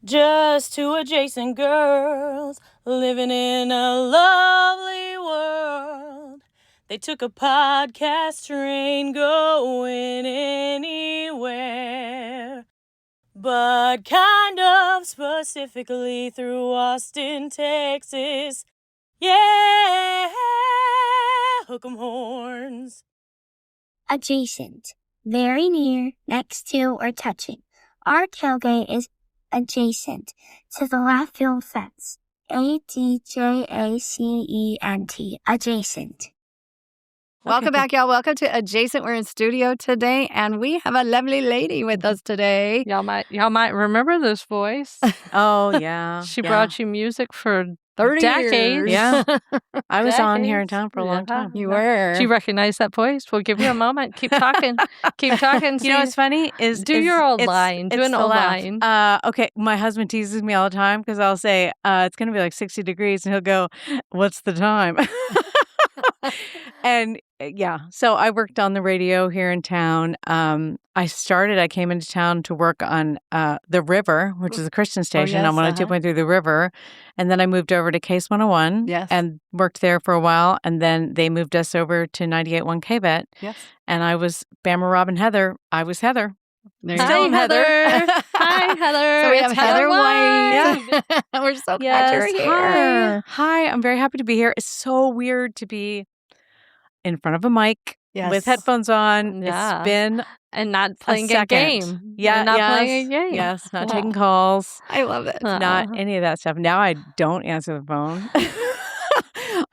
Just two adjacent girls living in a lovely world. They took a podcast train going anywhere, but kind of specifically through Austin, Texas. Yeah, hook 'em horns. Adjacent. Very near, next to, or touching. Our tailgate is adjacent to the left field fence. ADJACENT. Adjacent. Welcome back, y'all. Welcome to Adjacent. We're in studio today, and we have a lovely lady with us today. Y'all might remember this voice. Oh, yeah. She brought you music for 30 decades. years. Yeah. I was on here in Decades. town for a long time. You were. Do you recognize that voice? We'll give you a moment. Keep talking. Keep talking. You know what's funny is Do your old line. Do an the old laugh. line. Okay, my husband teases me all the time because I'll say it's going to be like 60 degrees, and he'll go, "What's the time?" And yeah, so I worked on the radio here in town. I came into town to work on the River, which is a Christian station on 102.3 The River. And then I moved over to Case 101 and worked there for a while. And then they moved us over to 98.1 KBET. Yes. And I was Bama Robin Heather. I was Heather. Hi, Heather. Hi, Heather. So we have It's Heather White. White. We're so glad you're here. Hi, I'm very happy to be here. It's so weird to be in front of a mic with headphones on. Yeah. It's been And not playing a game. Yeah, And not playing a game. Yes, not taking calls. I love it. Not any of that stuff. Now I don't answer the phone.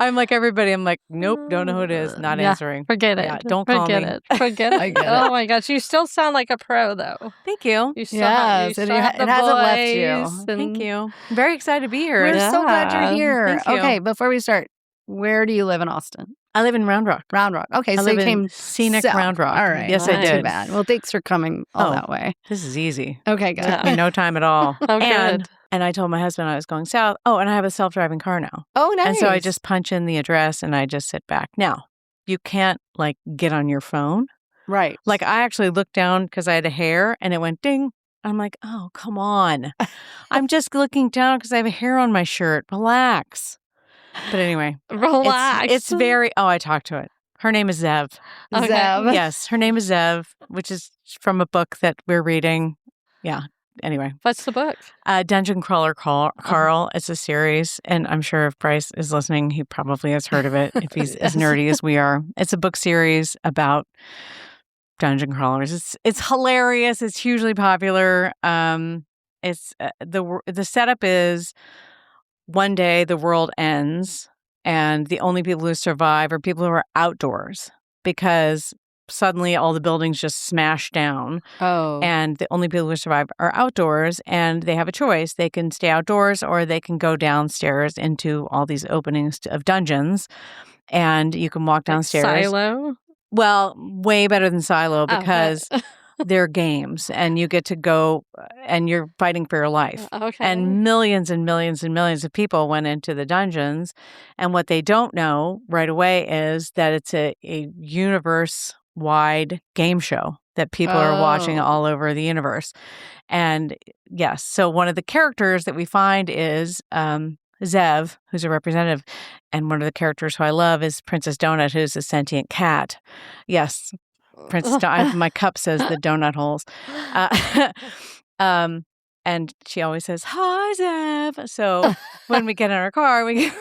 I'm like everybody. I'm like, nope, don't know who it is. Not answering. Forget it. Yeah, don't call Forget me. it. Forget it. I get it. Oh my gosh, you still sound like a pro though. Thank you. You still Yes, have, it hasn't left you. Thank you. I'm very excited to be here. We're so glad Yeah. you're here. Thank you. Okay, before we start, where do you live in Austin? I live in Round Rock. Round Rock. Okay, I so live you in came scenic south. Round Rock. All right. Yes, Not I too did. bad. Well, thanks for coming all that way. This is easy. Okay, good. Took me no time at all. Oh, good. And I told my husband I was going south. Oh, and I have a self-driving car now. Oh, nice. And so I just punch in the address and I just sit back. Now, you can't get on your phone. Right. Like I actually looked down because I had a hair and it went ding. I'm like, oh, come on. I'm just looking down because I have a hair on my shirt. Relax. But anyway. Relax. It's very, I talked to it. Her name is Zev. Okay. Zev. Yes, her name is Zev, which is from a book that we're reading. Yeah. Anyway. What's the book? Dungeon Crawler Carl. It's a series. And I'm sure if Bryce is listening, he probably has heard of it if he's as nerdy as we are. It's a book series about dungeon crawlers. It's hilarious. It's hugely popular. It's the setup is one day the world ends and the only people who survive are people who are outdoors because suddenly all the buildings just smash down. Oh. And the only people who survive are outdoors and they have a choice. They can stay outdoors or they can go downstairs into all these openings of dungeons and you can walk downstairs. Silo? Well, way better than Silo because they're games and you get to go and you're fighting for your life. Okay. And millions and millions and millions of people went into the dungeons. And what they don't know right away is that it's a universe-wide game show that people are watching all over the universe. And yes, so one of the characters that we find is Zev, who's a representative. And one of the characters who I love is Princess Donut, who's a sentient cat. Yes. Princess Donut. My cup says the donut holes. And she always says, "Hi, Zev." So when we get in our car, we go,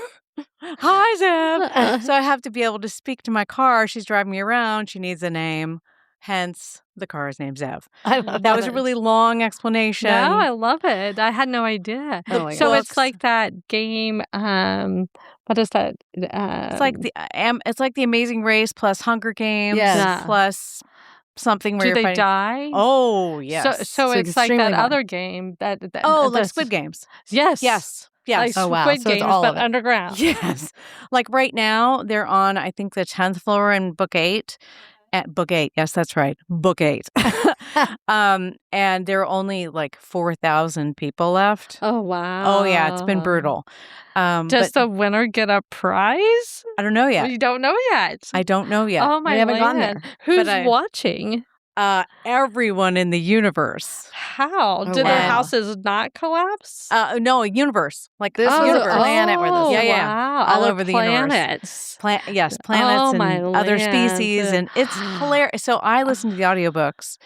"Hi, Zev." So I have to be able to speak to my car. She's driving me around. She needs a name. Hence, the car is named Zev. I love That was a really long explanation. No, I love it. I had no idea. Oh my So gosh. it's like that game. What is that? It's like the Amazing Race plus Hunger Games Yes. plus something where do you're they fighting. die? Oh, yes. So it's like extremely that long. other game that like Squid Games. Yes. Yes. Like Oh, wow. Squid So it's Games, all but of it. underground. Yes. Like right now, they're on, I think, the 10th floor in Book 8. At Book 8. Yes, that's right. Book 8. And there are only like 4,000 people left. Oh, wow. Oh, yeah. It's been brutal. Does But the winner get a prize? I don't know yet. You don't know yet. I don't know yet. Oh, my We haven't gone land. there. Who's But I- watching? everyone in the universe. How? Oh, Did their wow. houses not collapse? No, a universe. Like This is a universe. planet where this Yeah, is. yeah. Wow. All Other over the universe. planets. Yes, planets Oh, my and other land. species. And it's hilarious. So I listen to the audiobooks,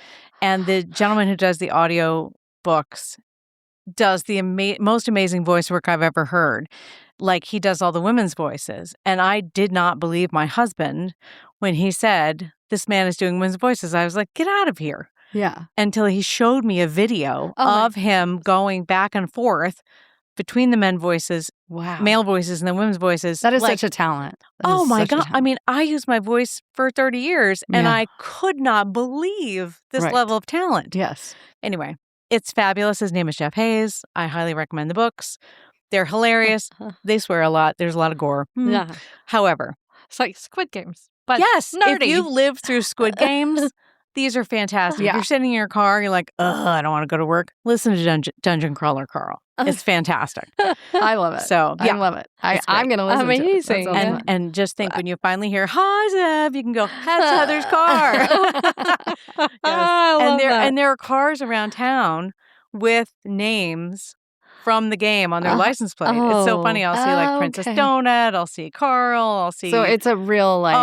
and the gentleman who does the audio books does the most amazing voice work I've ever heard. Like, he does all the women's voices. And I did not believe my husband when he said, this man is doing women's voices. I was like, get out of here. Yeah. Until he showed me a video of him going back and forth between the men voices, male voices, and the women's voices. That is like, such a talent. Oh my God. I mean, I used my voice for 30 years and Yeah. I could not believe this Right. level of talent. Yes. Anyway, it's fabulous. His name is Jeff Hayes. I highly recommend the books. They're hilarious. They swear a lot. There's a lot of gore. Yeah. However, It's like Squid Games. But yes, nerdy. if you lived through Squid Games, these are fantastic. Yeah. You're sitting in your car, you're like, ugh, I don't want to go to work. Listen to Dungeon Crawler Carl. It's fantastic. I love it. So, yeah. I love it. It's I'm great. going to listen to it. Amazing. That sounds fun. And just think, when you finally hear, hi, Zev, you can go, that's Heather's car. Yes. I love that. And there are cars around town with names from the game on their license plate. It's so funny. I'll see like Princess okay. Donut. I'll see Carl. I'll see. So it's a real, like,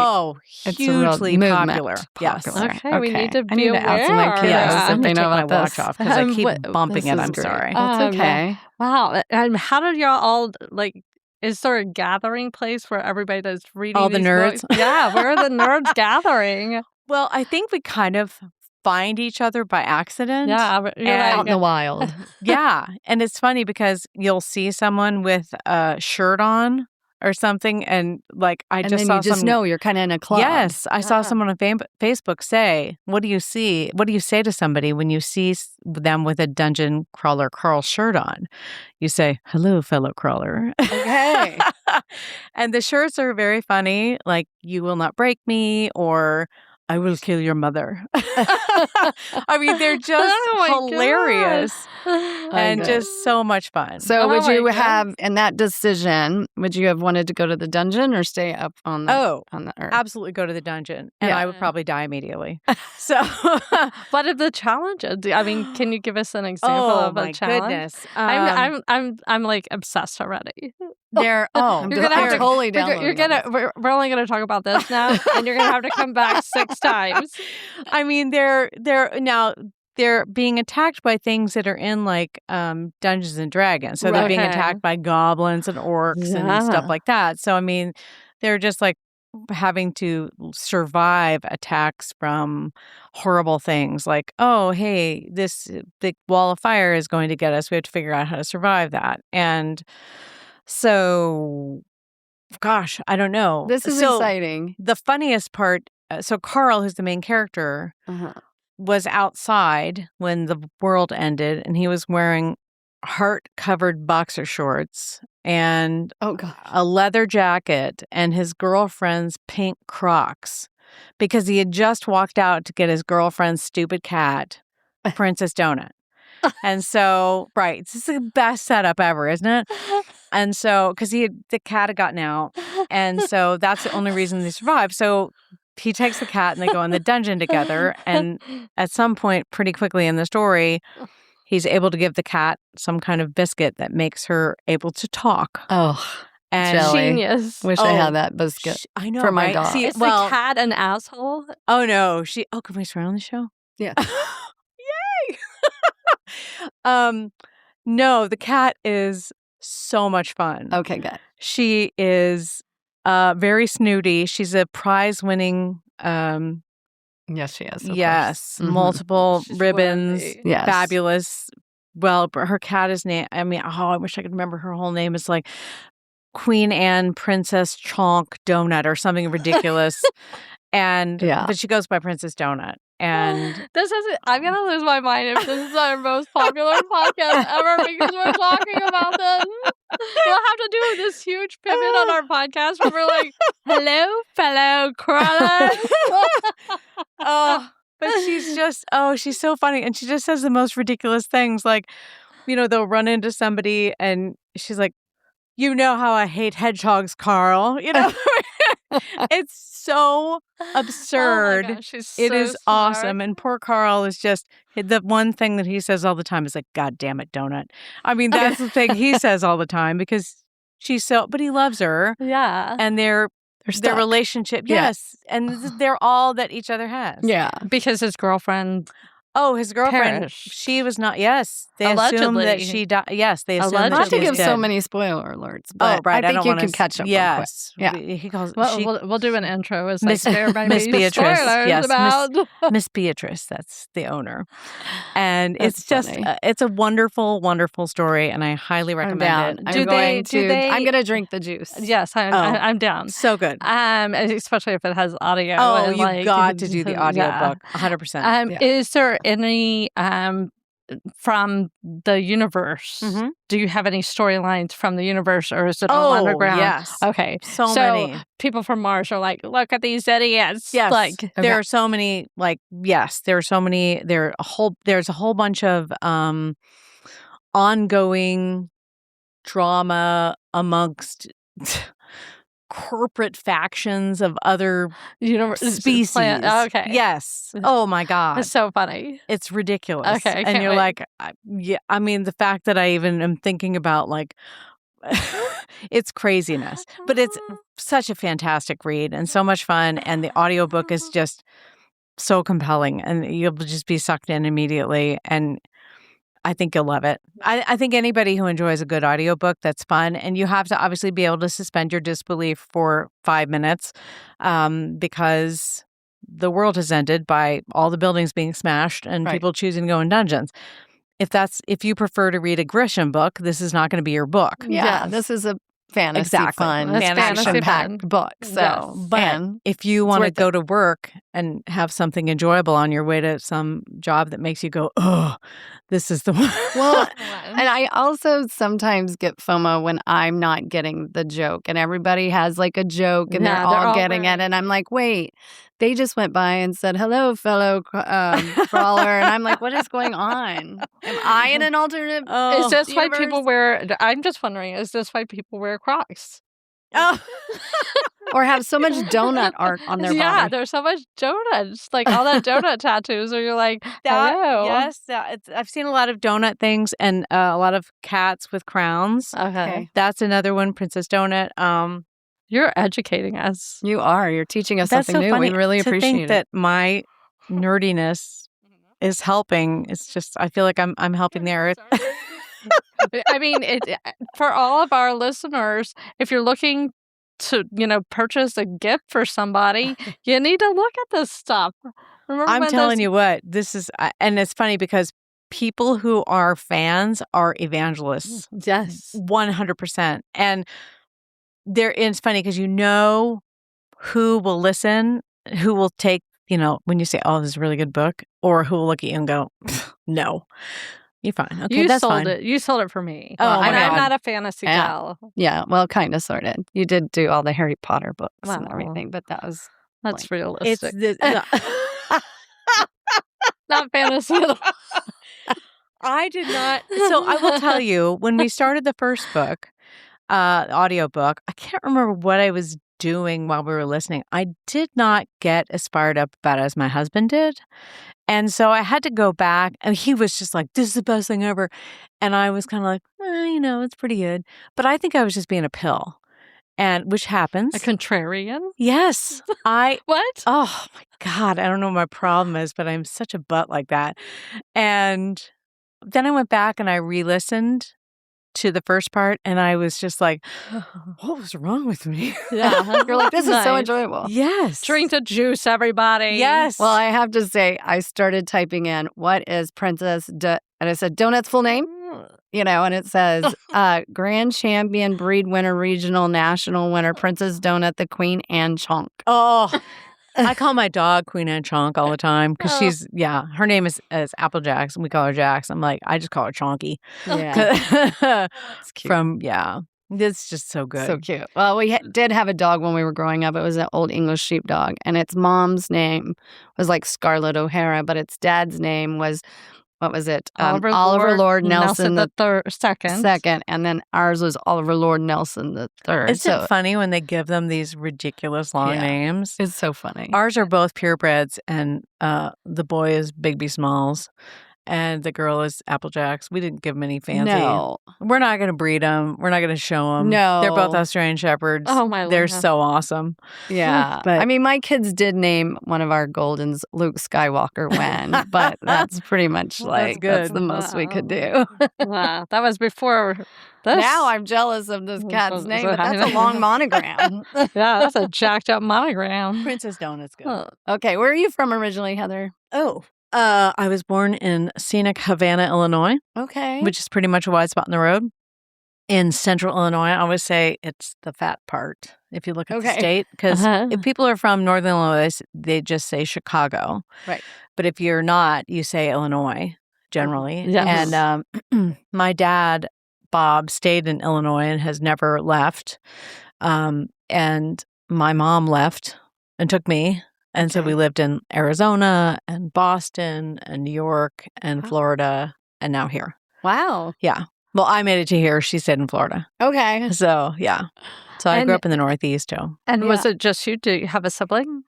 it's a real hugely movement. popular. Yes. Popular. Okay, we need to I be need to ask some of my aware. kids Yes, if I'm they going to know take my about watch this. off because I keep bumping This it. is I'm great. sorry. That's okay. Wow. And how did y'all all, like, is there a gathering place where everybody that's reading All the these nerds? books? Yeah, where are the nerds gathering? Well, I think we kind of find each other by accident. Yeah, you're And- Out in the wild. Yeah. And it's funny because you'll see someone with a shirt on or something. And like, I And just then saw you just some. know you're kind of in a club. Yes. I saw someone on Facebook say, what do you see? What do you say to somebody when you see them with a Dungeon Crawler Carl shirt on? You say, hello, fellow crawler. Okay. And the shirts are very funny. Like, you will not break me, or I will kill your mother. I mean, they're just Oh my hilarious and bet. just so much fun. So Oh would my you goodness. have, in that decision, would you have wanted to go to the dungeon or stay up on the on the earth? Absolutely go to the dungeon. And Yeah. I would probably die immediately. So, What are the challenges? I mean, can you give us an example oh of my a challenge? goodness. I'm like obsessed already. They're, I'm You're gonna have to totally You're downloading gonna all we're only gonna talk about this now, and you're gonna have to come back 6 times. I mean, they're being attacked by things that are in like Dungeons and Dragons. So they're being Okay. attacked by goblins and orcs and stuff Yeah. like that. So I mean, they're just like having to survive attacks from horrible things like, oh, hey, this big wall of fire is going to get us. We have to figure out how to survive that. And so, gosh, I don't know. This is So exciting. the funniest part, so Carl, who's the main character, Uh-huh. was outside when the world ended, and he was wearing heart-covered boxer shorts and Oh, God. a leather jacket and his girlfriend's pink Crocs because he had just walked out to get his girlfriend's stupid cat, Princess Donut. And so, right, this is the best setup ever, isn't it? And so, because the cat had gotten out, and so that's the only reason they survived. So he takes the cat and they go in the dungeon together. And at some point, pretty quickly in the story, he's able to give the cat some kind of biscuit that makes her able to talk. Oh, And Shelly. Genius. wish I had that biscuit. I know, for my right? dog. See, Is well, the cat an asshole? oh no, can we swear on the show? Yeah. Yay! No, the cat is so much fun. Okay, good. She is very snooty. She's a prize-winning, Yes, she is. of yes, course. Mhm. multiple She's ribbons, worthy. Yes. fabulous. Well, but her cat is named, I mean, I wish I could remember her whole name. It's like Queen Anne Princess Chonk Donut or something ridiculous. And, Yeah. but she goes by Princess Donut. And This is I'm gonna lose my mind if this is our most popular podcast ever because we're talking about this. We'll have to do this huge pivot on our podcast where we're like, "Hello, fellow crawlers." oh, but she's so funny. And she just says the most ridiculous things. Like, they'll run into somebody and she's like, you know how I hate hedgehogs, Carl. You know, it's so absurd. Oh my gosh, she's It so is smart. awesome. And poor Carl is just, the one thing that he says all the time is like, God damn it, Donut. I mean, that's the thing he says all the time because but he loves her. Yeah. And their stuck. relationship, Yeah. yes. And they're all that each other has. Yeah. Because his girlfriend Oh, his girlfriend, perished. she was not, yes. They assume that Allegedly. she died. Yes, they assume Allegedly. that Not to she was give dead. so many spoiler alerts, but right. I think you wanna can catch up real Yes. quick. Yeah. He calls Well, we'll do an intro as Miss- like there might Miss be Beatrice, spoilers yes, about. Miss Beatrice, that's the owner. And That's it's just, funny. it's a wonderful, wonderful story, and I highly I'm recommend down. it. I'm Do going they- I'm going to drink the juice. Yes, I'm down. So good. Especially if it has audio. Oh, and, you've like, got to do the audio yeah. book, 100%. Yeah. Is there any from the universe? Mhm. Do you have any storylines from the universe, or is it all underground? yes. Okay, So many. people from Mars are like, look at these idiots. Yes, Like, there are so many. Like, yes, there are so many. There's a whole bunch of ongoing drama amongst corporate factions of other species. Okay. Yes. Oh my God, It's so funny. it's ridiculous. Okay, I and can't you're wait. like, yeah. I mean, the fact that I even am thinking about like. It's craziness, but it's such a fantastic read and so much fun, and the audiobook is just so compelling, and you'll just be sucked in immediately, and I think you'll love it. I think anybody who enjoys a good audiobook that's fun, and you have to obviously be able to suspend your disbelief for 5 minutes because the world has ended by all the buildings being smashed and Right. people choosing to go in dungeons. If you prefer to read a Grisham book, this is not going to be your book. Yeah, Yes. this is a fantasy Exactly. fun, It's fantasy action-packed fun. book. So, Yes. But and if you want to worth go to work and have something enjoyable on your way to some job that makes you go, oh, this is the one. well, and I also sometimes get FOMO when I'm not getting the joke, and everybody has like a joke, and Yeah, they're they're all all getting it, and I'm like, wait, they just went by and said, "Hello, fellow crawler," and I'm like, what is going on? Am I in an alternate? Oh. Is this why universe? people wear? I'm just wondering. Is this why people wear Crocs? Oh. Or have so much donut art on their Yeah, body? there's so much donuts, like all that donut tattoos. Or you're like, That, hello. yes, I've seen a lot of donut things and a lot of cats with crowns. Okay. That's another one, Princess Donut. You're educating us. You are. You're teaching us That's something so new. funny We really to appreciate think it. that my nerdiness is helping. It's just I feel like I'm helping the earth. I mean, for all of our listeners, if you're looking to, purchase a gift for somebody, you need to look at this stuff. Remember I'm when telling you what, this is, and it's funny because people who are fans are evangelists, Yes. 100%. And it's funny because who will listen, who will take, when you say, oh, this is a really good book, or who will look at you and go, no, you're fine. Okay, You that's sold fine. it. You sold it for me. Oh, and my I'm God. not a fantasy Yeah. gal. Yeah, well, kind of, sort of. You did do all the Harry Potter books and Wow. everything, but that was That's It's realistic. the, Not fantasy at all. I did not. So I will tell you, when we started the first book, audiobook, I can't remember what I was doing while we were listening. I did not get as fired up about it as my husband did. And so I had to go back, and he was just like, this is the best thing ever. And I was kind of like, it's pretty good. But I think I was just being a pill, and which happens. A contrarian? Yes. What? Oh my God. I don't know what my problem is, but I'm such a butt like that. And then I went back and I re-listened to the first part, and I was just like, what was wrong with me? Yeah. You're like, this is so Nice. enjoyable. Yes. Drink the juice, everybody. Yes. Well, I have to say, I started typing in, what is Princess and I said, Donut's full name? And it says, Grand Champion, Breed Winner, Regional, National Winner, Princess Donut, the Queen, and Chunk. Oh, I call my dog Queen Anne Chonk all the time because Oh. her name is Apple Jacks, and we call her Jax. I'm like, I just call her Chonky. Yeah. It's cute. It's just so good. So cute. Well, we did have a dog when we were growing up. It was an old English sheepdog, and its mom's name was like Scarlett O'Hara, but its dad's name was what was it? Oliver Lord Nelson the second. second, and then ours was Oliver Lord Nelson the third. Isn't it funny when they give them these ridiculous long names? It's so funny. Ours are both purebreds, and the boy is Bigby Smalls, and the girl is Applejacks. We didn't give them any fancy. No. We're not going to breed them. We're not going to show them. No. They're both Australian Shepherds. Oh, my They're Lord. so awesome. Yeah. But I mean, my kids did name one of our Goldens Luke Skywalker Wynn, but that's pretty much like, that's the most we could do. Wow. That was before this. Now I'm jealous of this cat's name, but that's a long monogram. Yeah, that's a jacked up monogram. Princess Donut's good. Oh. Okay, where are you from originally, Heather? Oh, I was born in scenic Havana, Illinois, Okay. which is pretty much a wide spot in the road. In central Illinois, I always say it's the fat part if you look at the state. Because if people are from northern Illinois, they just say Chicago. Right. But if you're not, you say Illinois generally. Yes. And my dad, Bob, stayed in Illinois and has never left. And my mom left and took me. And so we lived in Arizona and Boston and New York and Florida and now here. Wow. Yeah. Well, I made it to here. She stayed in Florida. Okay. So, yeah. So I grew up in the Northeast too. And was it just you? Do you have a sibling?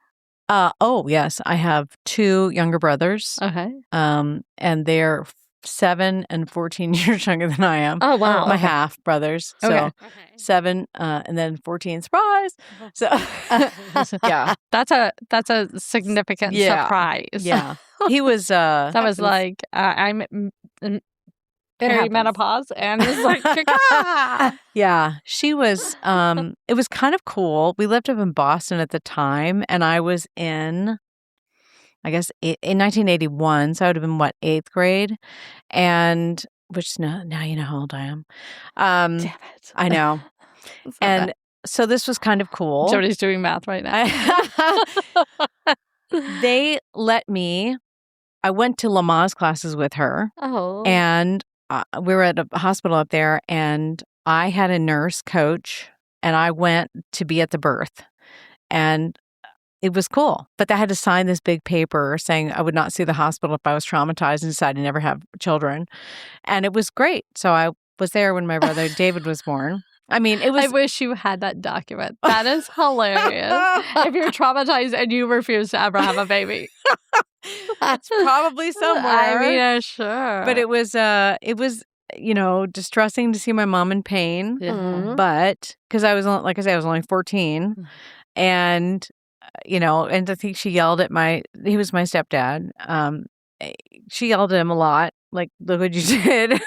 Oh, yes. I have 2 younger brothers. Okay. And they're 7 and 14 years younger than I am. Oh, wow. My half brothers. So Okay. 7 and then 14. Surprise. So yeah. That's a significant surprise. Yeah. He was That was like I'm in perimenopause and it's like yeah, she was it was kind of cool. We lived up in Boston at the time, and I was in I guess in 1981, so I would have been 8th grade, and which now you know how old I am. Damn it. I know. And so this was kind of cool. Jody's doing math right now. They let me. I went to Lamaze classes with her, Oh. and we were at a hospital up there, and I had a nurse coach, and I went to be at the birth, and it was cool. But I had to sign this big paper saying I would not sue the hospital if I was traumatized and decided to never have children, and it was great. So I was there when my brother David was born. I mean, it was. I wish you had that document. That is hilarious. If you're traumatized and you refuse to ever have a baby. It's probably somewhere. I mean, sure. But it was, distressing to see my mom in pain. Yeah. But because I was, like I said, I was only 14, and and I think she yelled at he was my stepdad. She yelled at him a lot, like, look what you did,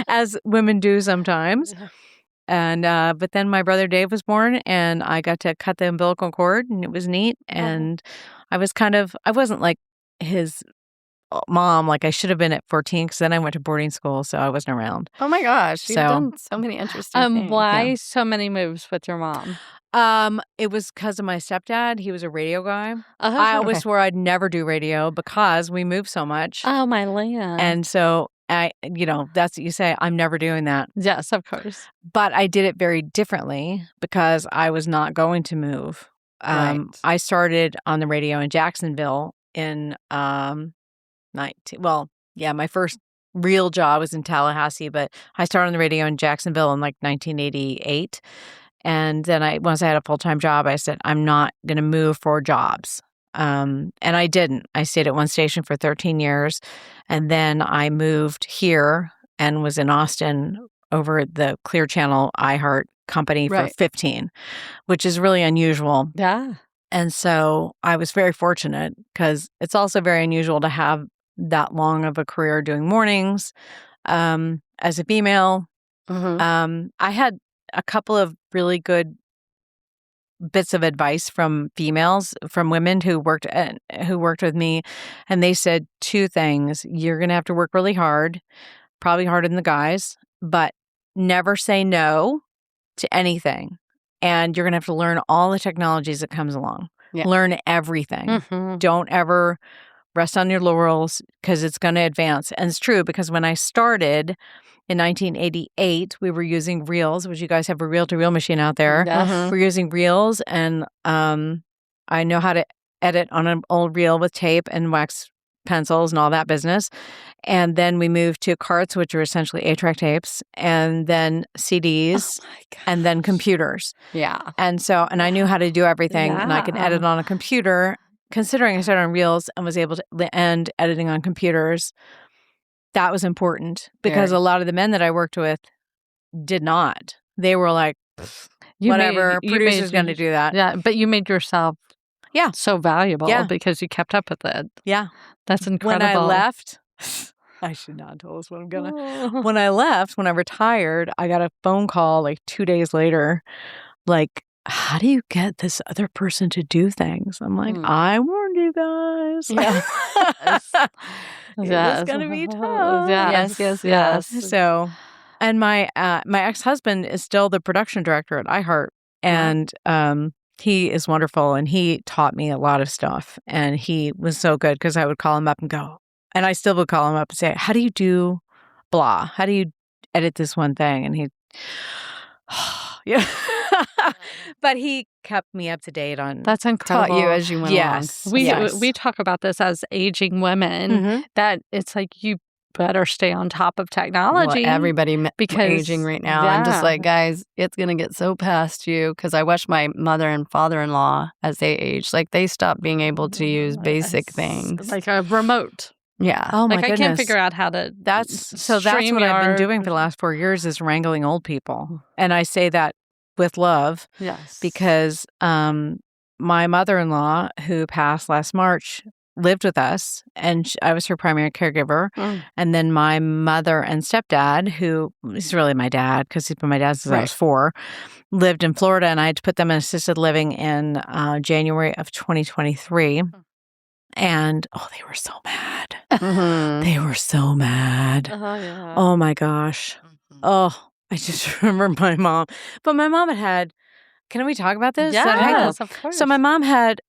as women do sometimes. And but then my brother Dave was born, and I got to cut the umbilical cord, and it was neat. And I wasn't like his mom, like I should have been at 14, because then I went to boarding school, so I wasn't around. Oh my gosh, you've So- done so many interesting things. Why so many moves with your mom? It was because of my stepdad. He was a radio guy. Uh-huh. I always swore I'd never do radio because we moved so much. Oh, my land. And so that's what you say. I'm never doing that. Yes, of course. But I did it very differently because I was not going to move. Right. I started on the radio in Jacksonville in my first real job was in Tallahassee, but I started on the radio in Jacksonville in like 1988. And then once I had a full-time job, I said, I'm not going to move for jobs. And I didn't. I stayed at one station for 13 years. And then I moved here and was in Austin over at the Clear Channel iHeart company for 15, which is really unusual. Yeah. And so I was very fortunate because it's also very unusual to have that long of a career doing mornings as a female. Mm-hmm. I had a couple of really good bits of advice from women who worked with me, and they said 2 things. You're going to have to work really hard, probably harder than the guys, but never say no to anything. And you're going to have to learn all the technologies that comes along. Yeah. Learn everything. Mm-hmm. Don't ever rest on your laurels because it's going to advance. And it's true because when I started in 1988, we were using reels, which you guys have a reel-to-reel machine out there. Yes. Mhm. We're using reels, and I know how to edit on an old reel with tape and wax pencils and all that business. And then we moved to carts, which are essentially 8-track tapes, and then CDs, and then computers. Yeah. And I knew how to do everything, and I could edit on a computer. Considering I started on Reels and was able to end editing on computers, that was important because a lot of the men that I worked with did not. They were like, whatever, producer's going to do that. Yeah, but you made yourself so valuable because you kept up with it. Yeah. That's incredible. When I left, I should not tell us what I'm going to. When I left, when I retired, I got a phone call like 2 days later, like, how do you get this other person to do things? I'm like, I warned you guys. Yeah. It's going to be tough. Yes. So, and my ex-husband is still the production director at iHeart. And he is wonderful. And he taught me a lot of stuff. And he was so good because I would call him up and go, and I still would call him up and say, how do you do blah? How do you edit this one thing? And he, but he kept me up to date on. That's incredible. Taught you as you went along. We talk about this as aging women, that it's like you better stay on top of technology. Well, everybody because aging right now. I'm just like, guys, it's going to get so past you because I watched my mother and father-in-law as they age. Like they stopped being able to use basic things. Like a remote. Yeah. Oh my goodness. I can't figure out how to. That's what I've been doing for the last 4 years is wrangling old people. And I say that with love. Yes. Because my mother-in-law, who passed last March, lived with us, and I was her primary caregiver. And then my mother and stepdad, who is really my dad because he's been my dad since I was 4, lived in Florida, and I had to put them in assisted living in January of 2023. And they were so mad. They were so mad. Oh my gosh. Oh, I just remember my mom. But my mom had, can we talk about this? Yes, of course. So my mom had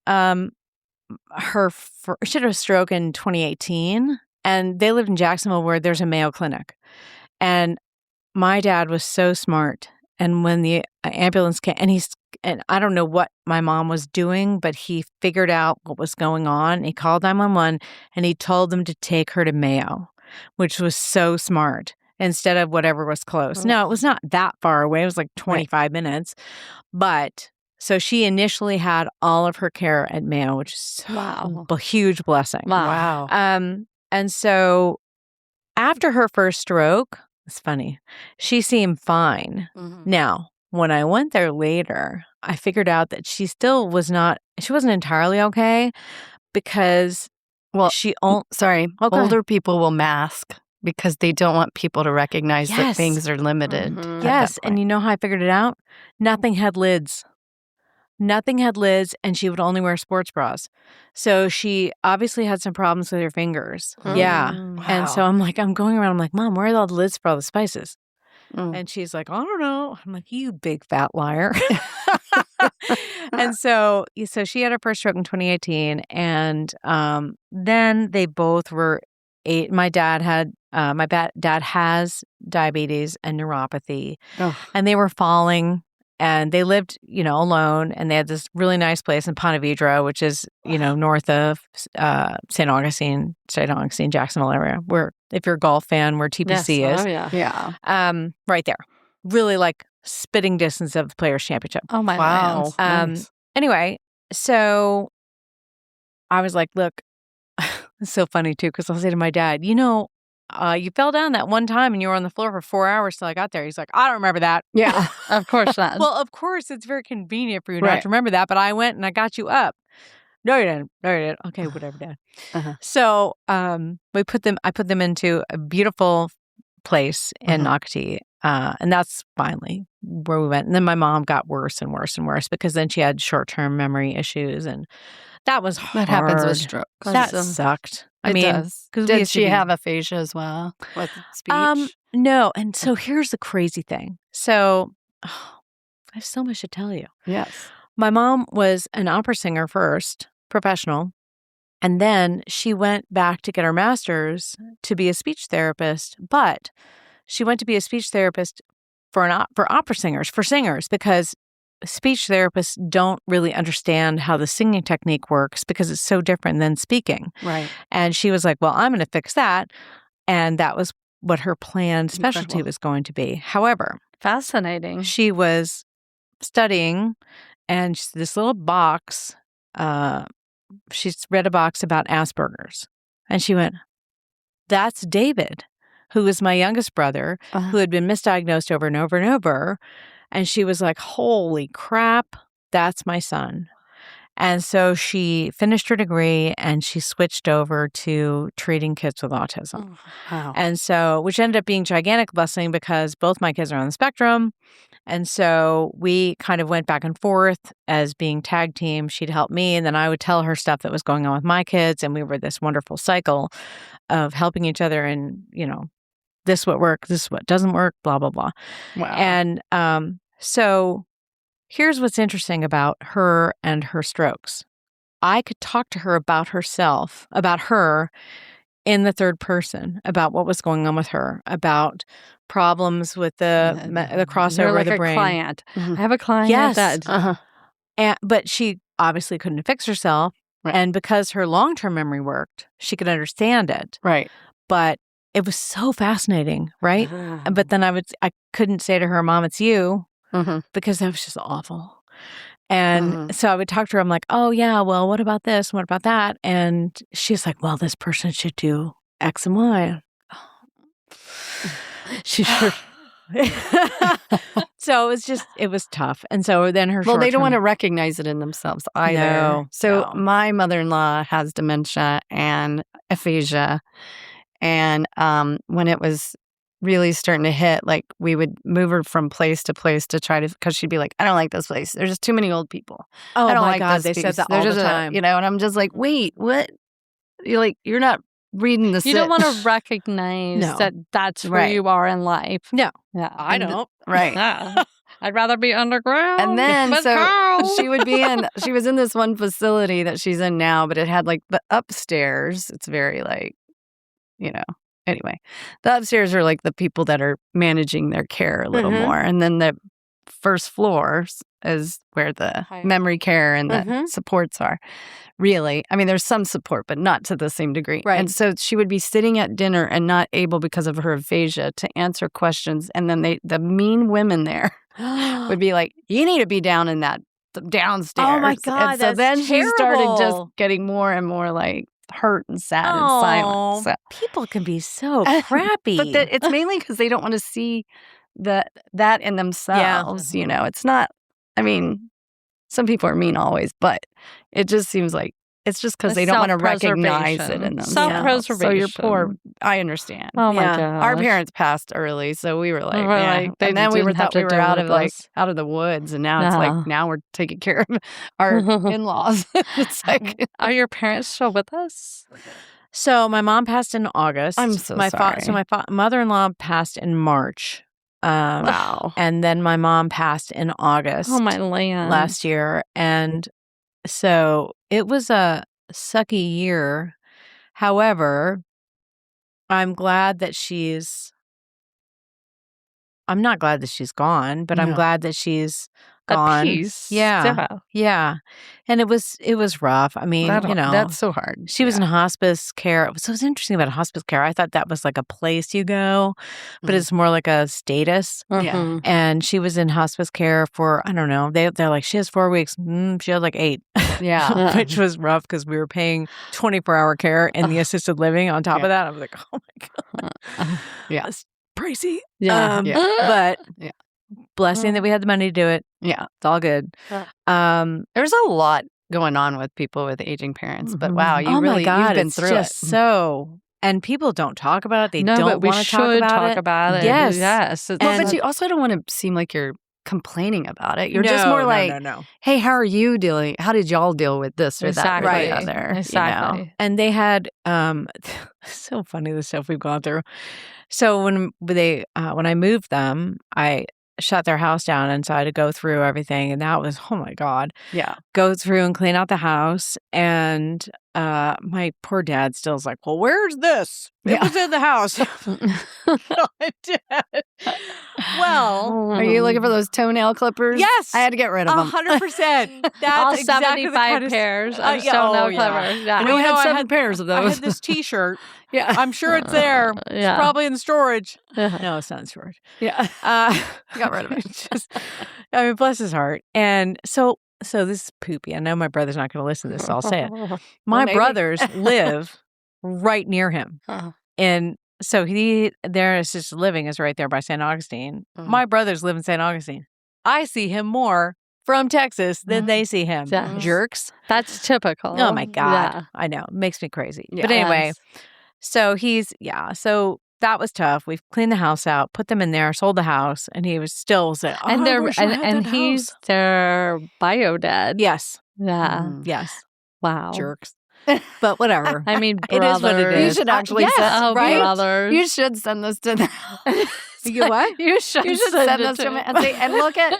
she had a stroke in 2018, and they lived in Jacksonville where there's a Mayo Clinic. And my dad was so smart. And when the ambulance came, and I don't know what my mom was doing, but he figured out what was going on. He called 911 and he told them to take her to Mayo, which was so smart, instead of whatever was close. No, it was not that far away. It was like 25 minutes. But so she initially had all of her care at Mayo, which is a huge blessing. Wow. And so after her first stroke, it's funny, she seemed fine. Now, when I went there later, I figured out that she still wasn't entirely okay because older people will mask because they don't want people to recognize that things are limited. Yes, and you know how I figured it out? Nothing had lids. And she would only wear sports bras. So she obviously had some problems with her fingers. Yeah. Wow. And so I'm going around, I'm like, Mom, where are all the lids for all the spices? And she's like, I don't know. I'm like, you big fat liar. And so she had her first stroke in 2018. And then they both were my dad has diabetes and neuropathy. And they were falling. And they lived, alone, and they had this really nice place in Ponte Vedra, which is, north of St. Augustine, Jacksonville area, where if you're a golf fan, where TPC is. Oh, yeah. Right there. Really like spitting distance of the Players' Championship. Oh, my wow. Nice. Anyway, so I was like, look, it's so funny, too, because I'll say to my dad, you fell down that one time and you were on the floor for 4 hours till I got there. He's like, I don't remember that. Yeah, of course not. Well, of course, it's very convenient for you not to remember that, but I went and I got you up. No, you didn't. Okay, whatever, Dad. So I put them into a beautiful place in Nocatee. And that's finally where we went. And then my mom got worse and worse and worse because then she had short-term memory issues. And that was hard. That happens with stroke. That sucked. Did she have aphasia as well with speech? No. And so here's the crazy thing. So I have so much to tell you. Yes. My mom was an opera singer first, professional. And then she went back to get her master's to be a speech therapist. But she went to be a speech therapist for opera singers, because speech therapists don't really understand how the singing technique works because it's so different than speaking. Right. And she was like, well, I'm going to fix that. And that was what her planned specialty Incredible. was going to be. However, Fascinating. she was studying, and this little box, she's read a box about Asperger's. And she went, that's David, who is my youngest brother, who had been misdiagnosed over and over and over. And she was like, holy crap, that's my son. And so she finished her degree and she switched over to treating kids with autism. Wow. And so, which ended up being a gigantic blessing because both my kids are on the spectrum. And so we kind of went back and forth as being tag team. She'd help me, and then I would tell her stuff that was going on with my kids. And we were this wonderful cycle of helping each other and, this what works, this what doesn't work, blah, blah, blah. Wow. And so here's what's interesting about her and her strokes. I could talk to her about herself, about her in the third person, about what was going on with her, about problems with the crossover You're like of the a brain. client. Mhm. I have a client Yes. that But she obviously couldn't fix herself. Right. And because her long-term memory worked, she could understand it. Right. But it was so fascinating, right? But then I couldn't say to her, Mom, it's you, because that was just awful. And so I would talk to her. I'm like, oh, yeah, well, what about this? What about that? And she's like, well, this person should do X and Y. She should. So it was tough. And so then her Well, they don't short-term- want to recognize it in themselves either. No, So no. my mother-in-law has dementia and aphasia. And when it was really starting to hit, like we would move her from place to place to try to, because she'd be like, I don't like this place. There's just too many old people. Oh I don't my like God, this they said piece. that There's all the just time. and I'm just like, wait, what? You're not reading the you don't want to recognize No. that that's who Right. you are in life. No. Yeah. I don't. Right. Yeah. I'd rather be underground. And then, but so Carl. she was in this one facility that she's in now, but it had like the upstairs. It's very like, anyway, the upstairs are like the people that are managing their care a little more. And then the first floor is where the Higher. memory care and the supports are. Really. I mean, there's some support, but not to the same degree. Right. And so she would be sitting at dinner and not able, because of her aphasia, to answer questions. And then the mean women there would be like, you need to be down in that downstairs. Oh my God, And so that's then she started just terrible. getting more and more like hurt and sad and Oh, silent. So. people can be so crappy. But it's mainly because they don't want to see that in themselves. It's not, I mean, some people are mean always, but it just seems like it's just because The they don't want to recognize it self-preservation. in themselves. Self-preservation. So you're poor. I understand. Oh my Yeah. God. Our parents passed early, so we were like, We're yeah. like, they And then we didn't have thought to we were deal out with of us. out of the woods, and now it's No. like now we're taking care of our in-laws. It's like Are your parents still with us? So my mom passed in August. I'm so my sorry. So my mother-in-law passed in March. wow. And then my mom passed in August Oh my land. last year. And so it was a sucky year. However, I'm glad that I'm not glad that she's gone, but I'm No. glad that she's At gone. peace. Yeah. Yeah. And it was rough. I mean, That's so hard. she was in hospice care. So what's interesting about hospice care, I thought that was like a place you go, but it's more like a status. Yeah. Mhm. And she was in hospice care for, I don't know, they're like, she has 4 weeks. She had like 8. Yeah. Which was rough because we were paying 24-hour care in the assisted living on top of that. I was like, oh my God. Yeah. That's pricey. Yeah. But Yeah. blessing that we had the money to do it. Yeah. It's all good. There's a lot going on with people with aging parents, but wow, you oh really my God, you've been it's through just it. so, and people don't talk about it. They No, don't but we want to should talk it. about it. Yes. Yes. It's Well, but you also don't want to seem like you're complaining about it. You're just No, more no, like, no. hey, how are you dealing? How did y'all deal with this or that or Exactly. the other? Exactly. And they had so funny the stuff we've gone through. So when I moved them, I shut their house down, and so I had to go through everything, and that was, oh my God, Yeah. go through and clean out the house. And my poor dad still is like, well, where's this? It Yeah. was in the house. Dad. Well, well. Are you looking for those toenail clippers? Yes. I had to get rid of them. 100%. That's All exactly the 75 kind of pairs of yeah, toenail yeah. clippers. Yeah. We You know, had I 7 had- pairs of I those. had this T-shirt. Yeah. I'm sure it's there. It's Yeah. probably in storage. Yeah. No, it's not in storage. Yeah. Got rid of it. I mean, bless his heart. And so this is poopy. I know my brother's not going to listen to this, so I'll say it. My maybe. brothers live right near him. And so their assisted living is right there by St. Augustine. My brothers live in St. Augustine. I see him more from Texas than they see him. Yes. Jerks. That's typical. Oh my God. Yeah. I know. It makes me crazy. Yeah. But anyway, Yes. so so that was tough. We've cleaned the house out, put them in there, sold the house, and he was still saying, oh, And I they're wish I had and that he's house. their bio dad. Yes. Yeah. Yes. Wow. Jerks. But whatever. I mean, It is what it brothers. is. You should actually yes, send, Oh, right? brothers. You should send this to them. You what? You should, You should send this to me and say, and look at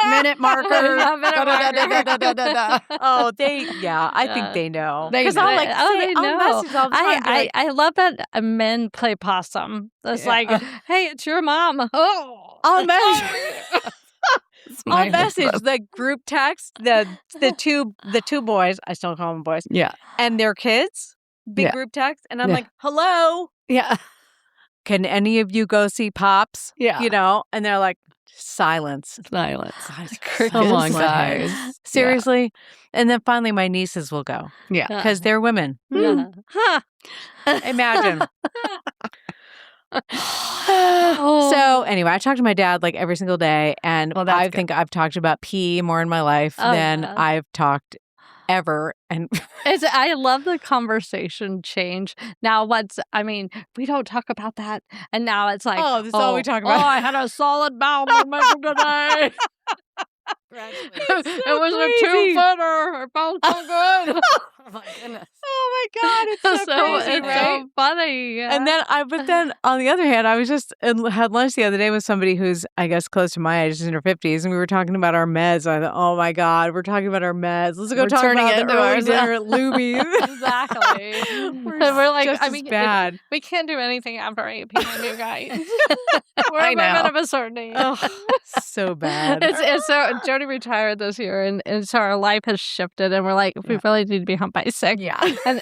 minute marker. Yeah, minute marker. Oh, I think they know. They Because know. I'll They I'll know. message all the time. be like, I love that men play possum. It's Yeah. like, hey, it's your mom. Oh, I'll message. I'll message the group text the two boys. I still call them boys. Yeah. And their kids. Big Yeah. group text, and I'm Yeah. like, "Hello, Yeah. can any of you go see Pops?" Yeah. You know, and they're like, silence. Silence. Come Come on, on, guys. Seriously. And then finally, my nieces will go Yeah. because they're women. yeah. Huh. Imagine. Oh. So anyway, I talk to my dad like every single day, and Well, that's I good. think I've talked about pee more in my life Oh, than yeah. I've talked ever. And I love the conversation change. Now, we don't talk about that. And now it's like, Oh, this is all we talk about. Oh, I had a solid bowel movement today. It was a crazy. 2-footer. It felt so good. Oh my goodness. oh my god, it's so, crazy, it's right? so funny. And then on the other hand, I was just had lunch the other day with somebody who's, I guess, close to my age, is in her 50s, and we were talking about our meds. I thought, oh my God, we're talking about our meds. Let's go We're talk turning about it the into early ours. dinner at Luby's. Exactly. we're like, just as bad. we can't do anything after 8 p.m., you guys. We're I women know. of a certain age. Oh, so bad. It's so Jody retired this year, and so our life has shifted, and we're like, we really need to be home by 6. Yeah.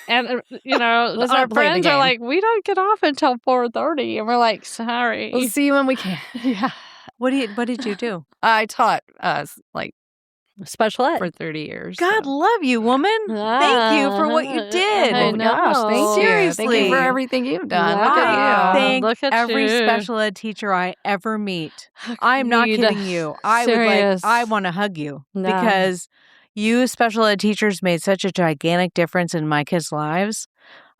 And you know, Let's our not play the friends are game. like, we don't get off until 4:30, and we're like, sorry. We'll see you when we can. Yeah, What did you do? I taught us like special ed. for 30 years. God so. love you, woman. Thank you for what you did. I Oh, gosh, thank you. Seriously. Thank you for everything you've done. Wow. Look at you. Thank Look at every you. special ed teacher I ever meet. I'm not Need- kidding you. I serious. want to hug you No. because you special ed teachers made such a gigantic difference in my kids' lives.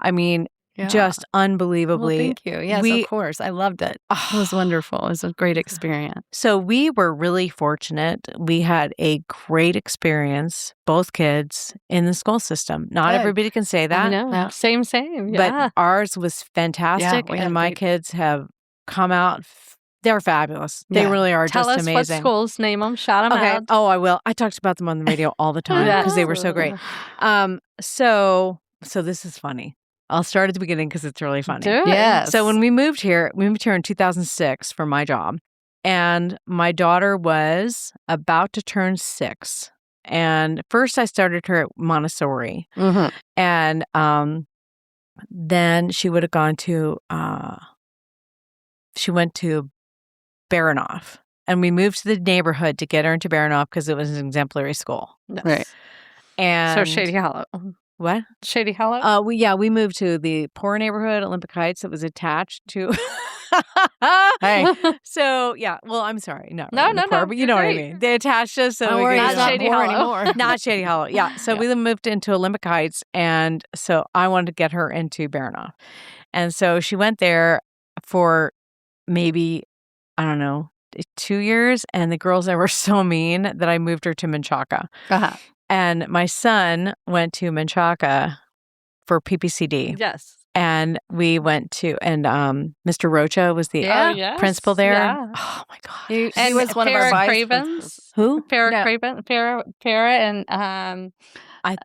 I mean, Yeah. just Well, unbelievably. thank you. Yes, We- of course. I loved it. It was wonderful. It was a great experience. So we were really fortunate. We had a great experience, both kids, in the school system. Not Good. everybody can say I that, know. Yeah. Same. Yeah. but ours was fantastic, we had and my great- kids have come out. They're fabulous. They Yeah. really are Tell just us amazing. what schools. Name them. Shout them Okay. out. Oh, I will. I talked about them on the radio all the time because they were so great. So this is funny. I'll start at the beginning because it's really funny. Do it. Yes. So when we moved here in 2006 for my job, and my daughter was about to turn 6. And first I started her at Montessori, Mhm. and then she would have gone to she went to Baranoff, and we moved to the neighborhood to get her into Baranoff because it was an exemplary school. Yes. Right. And So Shady Hollow. what? Shady Hollow. We moved to the poor neighborhood, Olympic Heights. It was attached to. Hey. So yeah, well, I'm sorry, No, really no, poor, no, but you you're know what I great. mean. They attached us, so Don't we worry, could it's use not it. Shady poor Hollow. anymore. Not Shady Hollow. Yeah. So we moved into Olympic Heights, and so I wanted to get her into Baranoff, and so she went there for maybe, I don't know, 2 years, and the girls there were so mean that I moved her to Menchaca. Uh-huh. And my son went to Menchaca for PPCD. Yes. And we went to, and Mr. Rocha was the yes. principal there. Yeah. Oh my God. He And was one of our Farrah vice Cravens. principals. Who? Farrah No. Craven, Farrah, and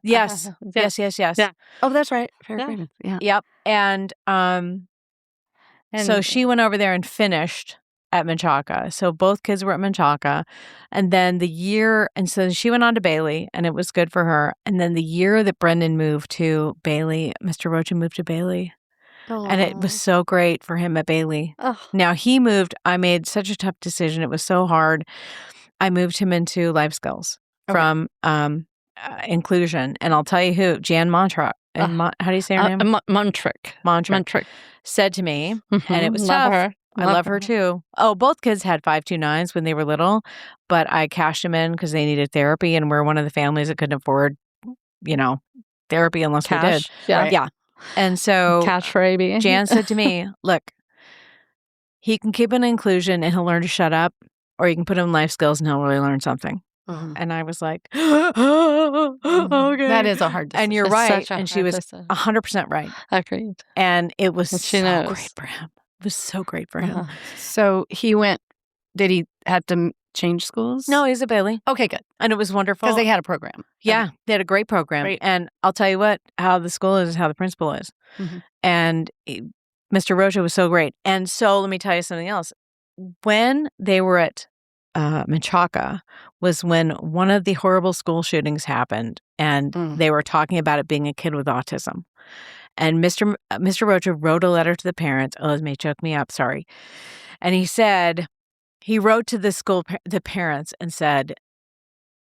Yes. yeah. Yes. Yeah. Oh, that's right. Fair Yeah. Cravens. Yeah. Yep. And And so she went over there and finished at Menchaca. So both kids were at Menchaca. And then so she went on to Bailey, and it was good for her. And then the year that Brendan moved to Bailey, Mr. Rocha moved to Bailey. And it was so great for him at Bailey. Oh. Now he moved. I made such a tough decision. It was so hard. I moved him into life skills from inclusion. And I'll tell you who, Jan Montrock. How do you say her name? Montrick said to me, and it was tough. Her. I love her too. Oh, both kids had 529s when they were little, but I cashed them in because they needed therapy, and we're one of the families that couldn't afford, therapy unless we did. Yeah. Right? Yeah. And so Cash for AB. Jan said to me, look, he can keep an inclusion and he'll learn to shut up, or you can put him in life skills and he'll really learn something. And I was like, okay. That is a hard decision. And you're It's right. such a And she hard was decision. 100% right. Agreed. And it was And she so knows. great for him. It was so great for him. So he went, did he have to change schools? No, he's at Bailey. Okay, good. And it was wonderful. Because they had a program. Yeah, they had a great program. Great. And I'll tell you what, how the school is how the principal is. Mhm. And Mr. Rocha was so great. And so let me tell you something else. When they were at Menchaca was when one of the horrible school shootings happened, and they were talking about it being a kid with autism. And Mr. Rocha wrote a letter to the parents. Oh, it may choke me up. Sorry. And he wrote to the parents and said,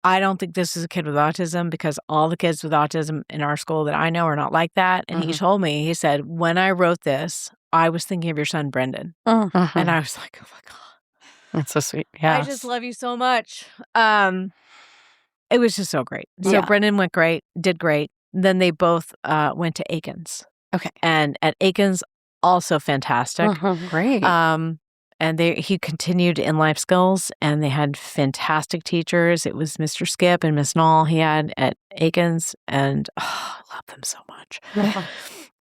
I don't think this is a kid with autism because all the kids with autism in our school that I know are not like that. And he told me, he said, when I wrote this, I was thinking of your son, Brendan. And I was like, oh my God. That's so sweet. Yeah. I just love you so much. It was just so great. So Yeah. Brendan did great. Then they both went to Aikens. Okay. And at Aikens, also fantastic. Great. And he continued in life skills, and they had fantastic teachers. It was Mr. Skip and Miss Knoll he had at Aikens, and I love them so much.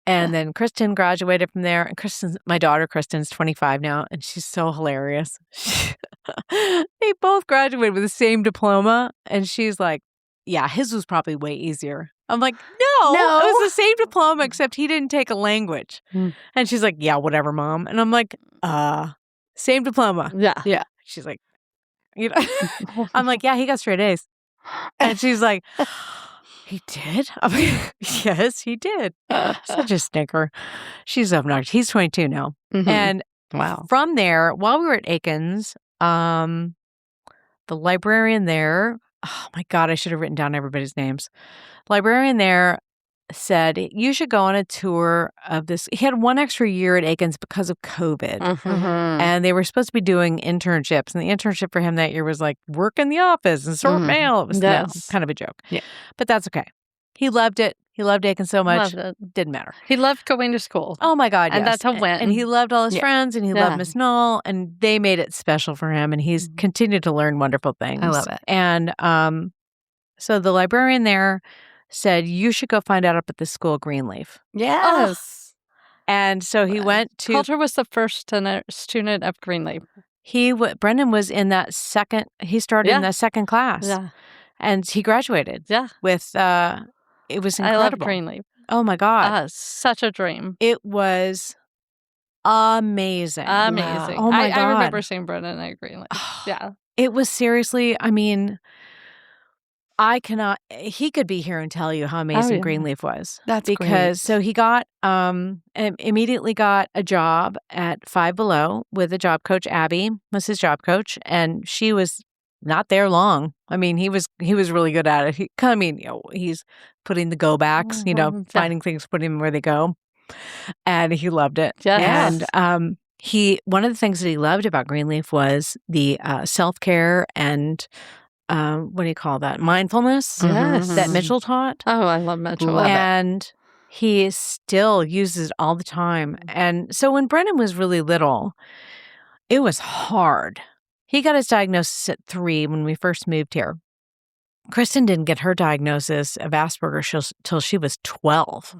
And then Kristen graduated from there. And my daughter Kristen's 25 now, and she's so hilarious. They both graduated with the same diploma, and she's like, yeah, his was probably way easier. I'm like, no, it was the same diploma, except he didn't take a language. And she's like, yeah, whatever, Mom. And I'm like, same diploma. Yeah. She's like, I'm like, yeah, he got straight A's. And she's like, he did? I'm like, yes, he did. Such a snicker. She's obnoxious. He's 22 now. And wow. From there, while we were at Aikens, the librarian there, oh my God, I should have written down everybody's names. The librarian there said, you should go on a tour of this. He had one extra year at Aikens because of COVID. And they were supposed to be doing internships. And the internship for him that year was like work in the office and sort mail. It was kind of a joke. Yeah. But that's okay. He loved it. He loved Aikens so much. Loved it. Didn't matter. He loved going to school. Oh my God, And yes. that's how Wynn. And he loved all his friends, and he Yeah. loved Miss Knoll, and they made it special for him, and he's continued to learn wonderful things. I love it. And so the librarian there said, you should go find out up at the school, Greenleaf. Yes. And so he went to... Coulter was the first student of Greenleaf. Brendan was in that second... He started in the second class. Yeah. And he graduated. Yeah. With... it was I love incredible. Greenleaf. Oh my God. Such a dream. It was amazing. Amazing. Oh my God. I remember seeing Brendan at Greenleaf. Yeah. It was seriously, I mean, he could be here and tell you how amazing Greenleaf was. That's because great. So he got, immediately got a job at Five Below with a job coach. Abby was his job coach, and she was not there long. I mean, he was really good at it. He's putting the go backs, finding things, putting them where they go. And he loved it. Yes. And one of the things that he loved about Greenleaf was the self-care and what do you call that? Mindfulness that Mitchell taught. Oh, I love Mitchell. And he still uses it all the time. And so when Brendan was really little, it was hard. He got his diagnosis at 3 when we first moved here. Kristen didn't get her diagnosis of Asperger's till she was 12.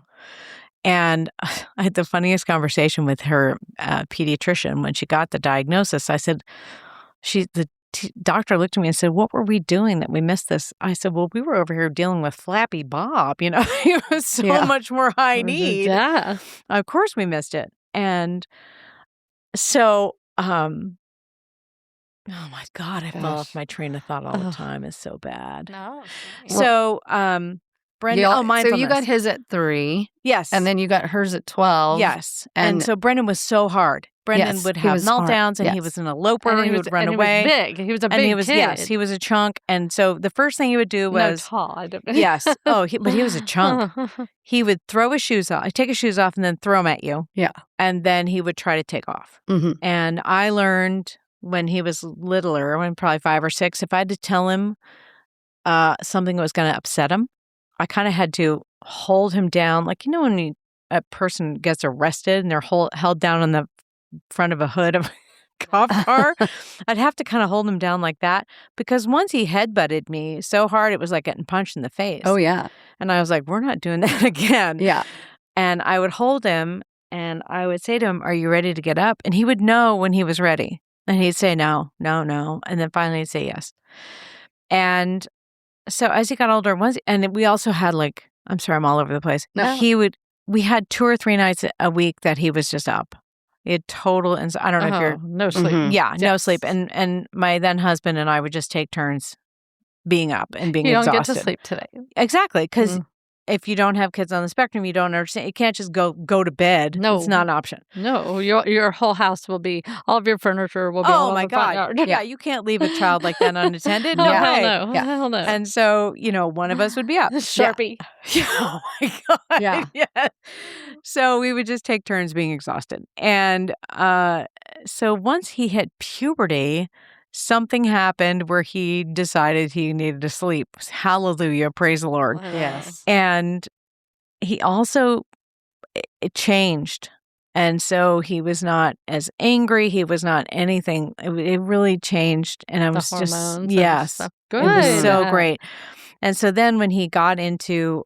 And I had the funniest conversation with her pediatrician when she got the diagnosis. I said, the doctor looked at me and said, what were we doing that we missed this? I said, well, we were over here dealing with Flappy Bob. He was so much more high need. Yeah. Of course we missed it. And so Oh my God, I fall off my train of thought all the time. It's so bad. No. So, Brendan, So mindfulness. you got his at 3. Yes. And then you got hers at 12. Yes. And so Brendan was so hard. Brendan Yes, would he have was hard. meltdowns and he Yes. was an eloper. And He would run and away. He was big. He was a big And he was, kid. yes, he was a chunk. And so the first thing he would do was, No, tall. I don't- yes. Oh, but he was a chunk. He would throw his shoes off, take his shoes off and then throw them at you. Yeah. And then he would try to take off. Mm-hmm. And I learned when he was littler, when probably 5 or 6, if I had to tell him something that was going to upset him, I kind of had to hold him down. Like, when a person gets arrested and they're held down on the front of a hood of a cop car, I'd have to kind of hold him down like that, because once he headbutted me so hard, it was like getting punched in the face. Oh, yeah. And I was like, we're not doing that again. Yeah. And I would hold him and I would say to him, are you ready to get up? And he would know when he was ready. And he'd say, no. And then finally he'd say yes. And so as he got older, and we also had I'm sorry, I'm all over the place. No. We had 2 or 3 nights a week that he was just up. He had total, and I don't know if you're. no sleep. Mhm. Yeah, no Yes. sleep. And my then husband and I would just take turns being up and being You don't exhausted. get to sleep today. Exactly. Because Mm. if you don't have kids on the spectrum, you don't understand. You can't just go to bed. No. It's not an option. No, your whole house will be, all of your furniture will be all Oh over my the front God. yard. Yeah, you can't leave a child like that unattended. Oh, No hell way. no. Yeah. Hell no. And so, one of us would be up. Sharpie. Oh my God. Yeah. Yeah. So we would just take turns being exhausted. And so once he hit puberty, something happened where he decided he needed to sleep. Hallelujah. Praise the Lord. Yes. And he also, it changed. And so he was not as angry. He was not anything. It really changed. And I The was just, hormones and yes. stuff. It was Good. so great. And so then when he got into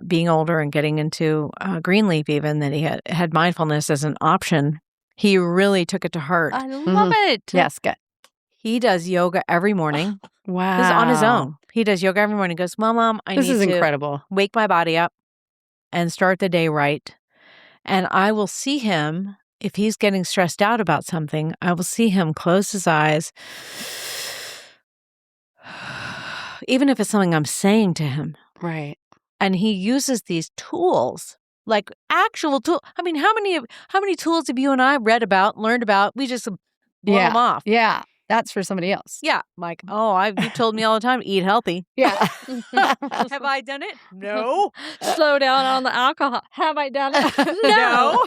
being older and getting into Greenleaf even, that he had mindfulness as an option, he really took it to heart. I love it. Yes. Good. He does yoga every morning. Wow. This is on his own. He does yoga every morning. He goes, well, Mom, I This need is to incredible. wake my body up and start the day right. And I will see him, if he's getting stressed out about something, I will see him close his eyes, even if it's something I'm saying to him. Right. And he uses these tools, like actual tools. I mean, how many tools have you and I read about, learned about? We just blow them off. Yeah. That's for somebody else. Yeah. Like, you told me all the time, eat healthy. Yeah. Have I done it? No. Slow down on the alcohol. Have I done it? No.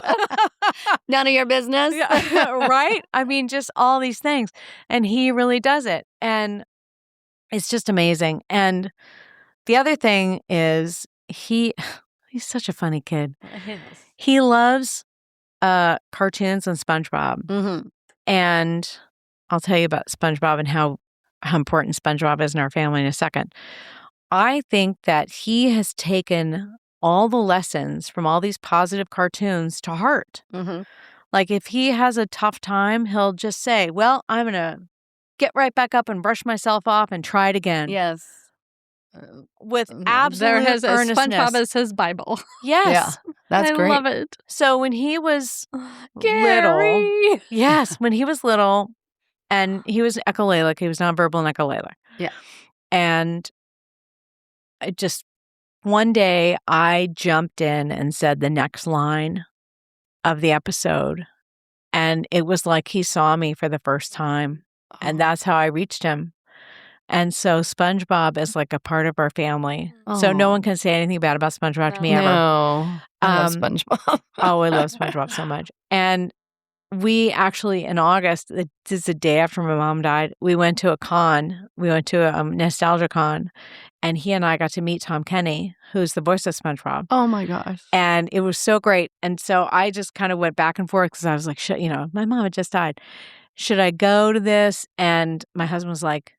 None of your business. Yeah. Right? I mean, just all these things. And he really does it. And it's just amazing. And the other thing is he's such a funny kid. He loves cartoons and SpongeBob. Mm-hmm. And I'll tell you about SpongeBob and how important SpongeBob is in our family in a second. I think that he has taken all the lessons from all these positive cartoons to heart. Mm-hmm. Like if he has a tough time, he'll just say, well, I'm going to get right back up and brush myself off and try it again. Yes. With absolute earnestness. SpongeBob is his Bible. Yes. Yeah. That's I great. love it. So when he was Gary. little, yes, when he was little, and he was echolalic, he was nonverbal and echolalic. Yeah. And one day I jumped in and said the next line of the episode, and it was like he saw me for the first time, and that's how I reached him. And so SpongeBob is like a part of our family. So no one can say anything bad about SpongeBob to me ever. No. I love SpongeBob. Oh, I love SpongeBob so much. And we actually, in August, this is the day after my mom died, we went to a con. We went to a nostalgia con, and he and I got to meet Tom Kenny, who's the voice of SpongeBob. Oh, my gosh. And it was so great. And so I just kind of went back and forth because I was like, my mom had just died. Should I go to this? And my husband was like,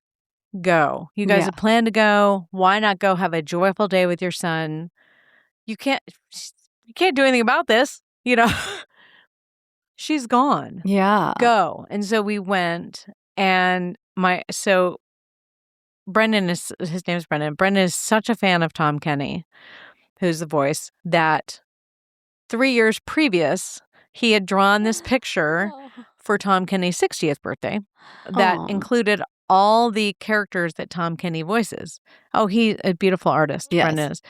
go. You guys have planned to go. Why not go have a joyful day with your son? You can't do anything about this, She's gone. Yeah. Go. And so we went, and Brendan his name's Brendan. Brendan is such a fan of Tom Kenny, who's the voice, that 3 years previous, he had drawn this picture for Tom Kenny's 60th birthday that Aw. included all the characters that Tom Kenny voices. Oh, he's a beautiful artist, Yes. Brendan is.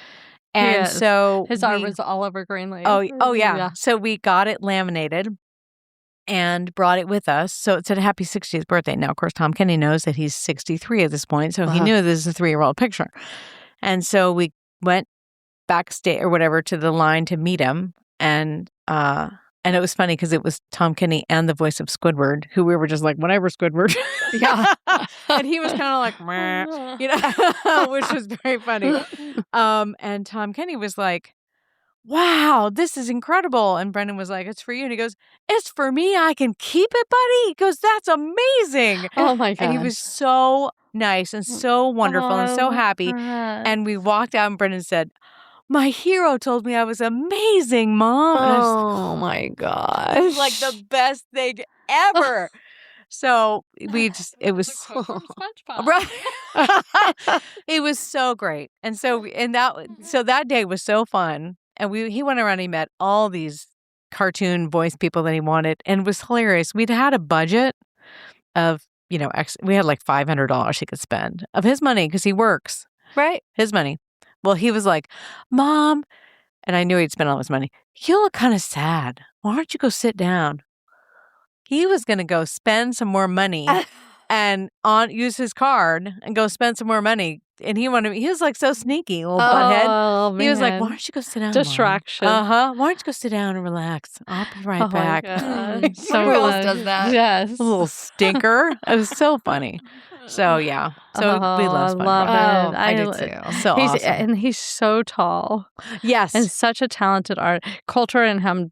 And is. so His art was all over Greenleaf. Oh yeah. So we got it laminated and brought it with us. So it said happy 60th birthday. Now, of course, Tom Kenny knows that he's 63 at this point. So he knew this is a 3-year-old picture. And so we went backstage or whatever to the line to meet him. And it was funny because it was Tom Kenny and the voice of Squidward, who we were just like, whatever, Squidward. Yeah. And he was kind of like, meh, you know, which was very funny. And Tom Kenny was like, wow, this is incredible. And Brendan was like, it's for you. And he goes, it's for me. I can keep it, buddy. He goes, that's amazing. Oh my God. And he was so nice and so wonderful and so happy. And we walked out and Brendan said, my hero told me I was amazing, Mom. And I was Oh my gosh. it was like the best thing ever. So we just, it was right. It was so great. And so, that day was so fun. And he went around and he met all these cartoon voice people that he wanted. And it was hilarious. We'd had a budget of, we had like $500 he could spend of his money because he works. Right. His money. Well, he was like, Mom, and I knew he'd spent all his money. You look kind of sad. Why don't you go sit down? He was going to go spend some more money and use his card and go spend some more money. And he was like so sneaky, little butthead. He was like, why don't you go sit down? Distraction. Why don't you go sit down and relax? I'll be right back. So who else does that? Yes. A little stinker. It was so funny. So yeah. So we love SpongeBob. love it. I do too. So awesome. And he's so tall. Yes. And such a talented art. Coulter and him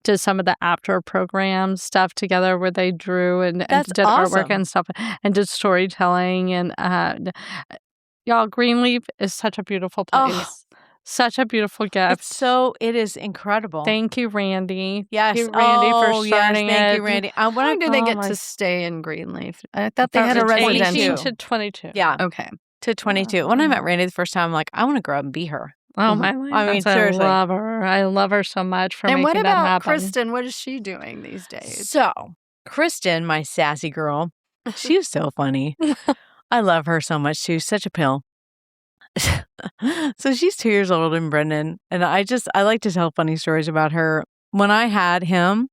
did some of the after program stuff together where they drew and did artwork and stuff and did storytelling. And y'all, Greenleaf is such a beautiful place. Oh. Such a beautiful gift. It is incredible. Thank you, Randy. Yes. Thank you, Randy, for starting it. Thank you, Randy. How long do they get to stay in Greenleaf? I thought they had a From 18 residential. to 22. Yeah. Okay. To 22. When I met Randy the first time, I'm like, I want to grow up and be her. Oh, my I seriously. I love her. I love her so much for And making what that about happen. Kristen? What is she doing these days? So, Kristen, my sassy girl, she's so funny. I love her so much. She's such a pill. So she's 2 years older than Brendan. And I like to tell funny stories about her. When I had him,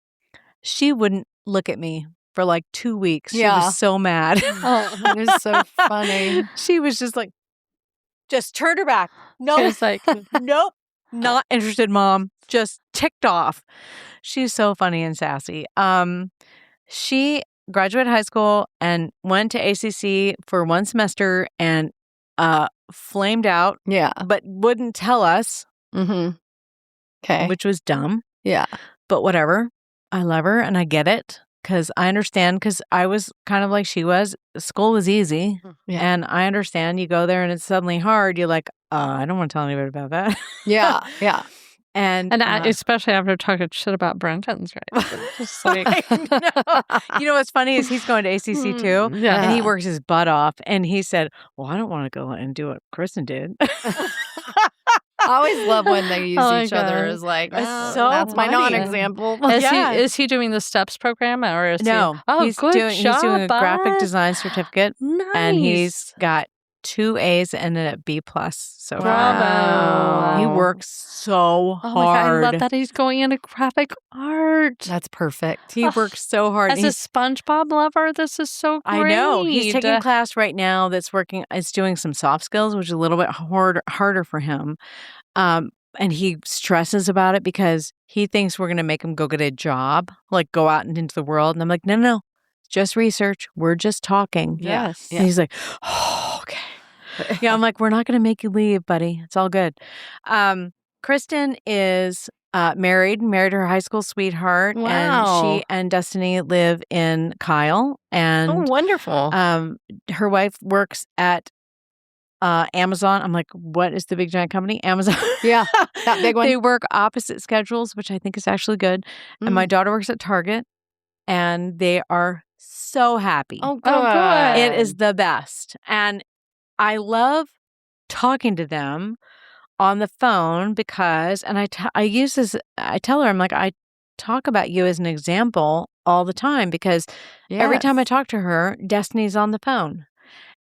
she wouldn't look at me for like 2 weeks. She was so mad. Oh, it is so funny. She was just like, just turned her back. No, She was like, nope, not interested, Mom. Just ticked off. She's so funny and sassy. She graduated high school and went to ACC for one semester and flamed out, Yeah. but wouldn't tell us, Mm-hmm. Okay. which was dumb. Yeah. But whatever. I love her and I get it because I understand because I was kind of like she was. School was easy. Yeah. And I understand you go there and it's suddenly hard. You're like, I don't want to tell anybody about that. Yeah. Yeah. And especially after talking shit about Brenton's, right? Just like, I know. You know what's funny is he's going to ACC too. Yeah. And he works his butt off. And he said, well, I don't want to go and do what Kristen did. I always love when they use Oh my each other God. as like, It's so that's my funny. non-example. Is he doing the STEPS program or is No, he? Oh, he's good doing a job, graphic bud. design certificate. Nice. And he's got 2 A's and a B+ so far. Bravo. He works so Oh my God, I hard. love that he's going into graphic art. That's perfect. He works so hard. As a SpongeBob lover, this is so great. I know. He's taking a class right now that's working. It's doing some soft skills, which is a little bit harder for him. And he stresses about it because he thinks we're going to make him go get a job, like go out into the world. And I'm like, no, just research. We're just talking. Yes. And he's like, oh, okay. Yeah, I'm like, we're not going to make you leave, buddy. It's all good. Kristen is married her high school sweetheart. Wow. And she and Destiny live in Kyle. And Oh, wonderful. her wife works at Amazon. I'm like, what is the big giant company? Amazon. Yeah, that big one. They work opposite schedules, which I think is actually good. And my daughter works at Target. And they are so happy. Oh, good. good. It is the best. And I love talking to them on the phone because, and I tell her, I'm like, I talk about you as an example all the time because every time I talk to her, Destiny's on the phone.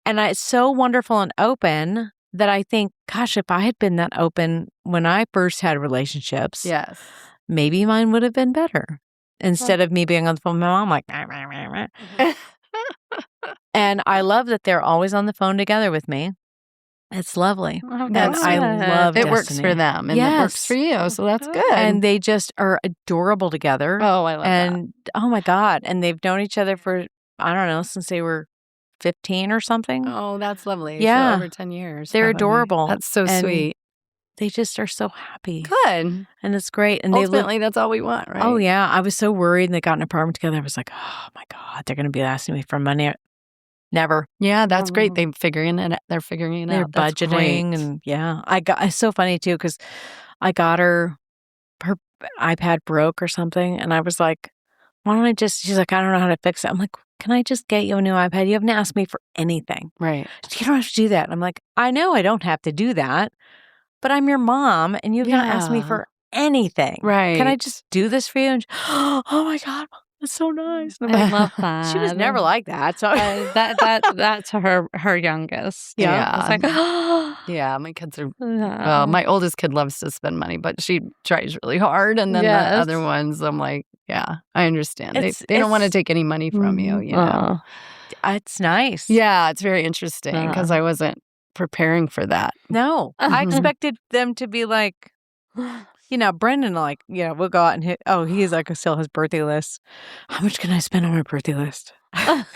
And it's so wonderful and open that I think, gosh, if I had been that open when I first had relationships, maybe mine would have been better. Instead of me being on the phone with my mom, like, and I love that they're always on the phone together with me. It's lovely. And I love it. Destiny. Works for them and it works for you. So that's good. And they just are adorable together. Oh, I love that. Oh my God. And they've known each other for, I don't know, since they were 15 or something. Oh, that's lovely. Yeah. So over 10 years. They're adorable. That's so sweet. They just are so happy. Good. And it's great. And ultimately, that's all we want, right? Oh, yeah. I was so worried and they got an apartment together. I was like, oh my God, they're going to be asking me for money. Never. Yeah, that's great. They're figuring it out. They're budgeting. And it's so funny too, because I got her iPad broke or something. And I was like, why don't she's like, I don't know how to fix it. I'm like, can I just get you a new iPad? You haven't asked me for anything. Right. You don't have to do that. And I'm like, I know I don't have to do that, but I'm your mom and you've not asked me for anything. Right. Can I just do this for you? And oh my God, that's so nice. And I love that. She was never like that. So that's her youngest. Yeah. It's like, yeah, my kids are, well, my oldest kid loves to spend money, but she tries really hard. And then the other ones, I'm like, yeah, I understand. They don't want to take any money from you, you know. It's nice. Yeah, it's very interesting because I wasn't preparing for that. No, I expected them to be like, you know, Brendan, like, we'll go out and he's like, still his birthday list. How much can I spend on my birthday list?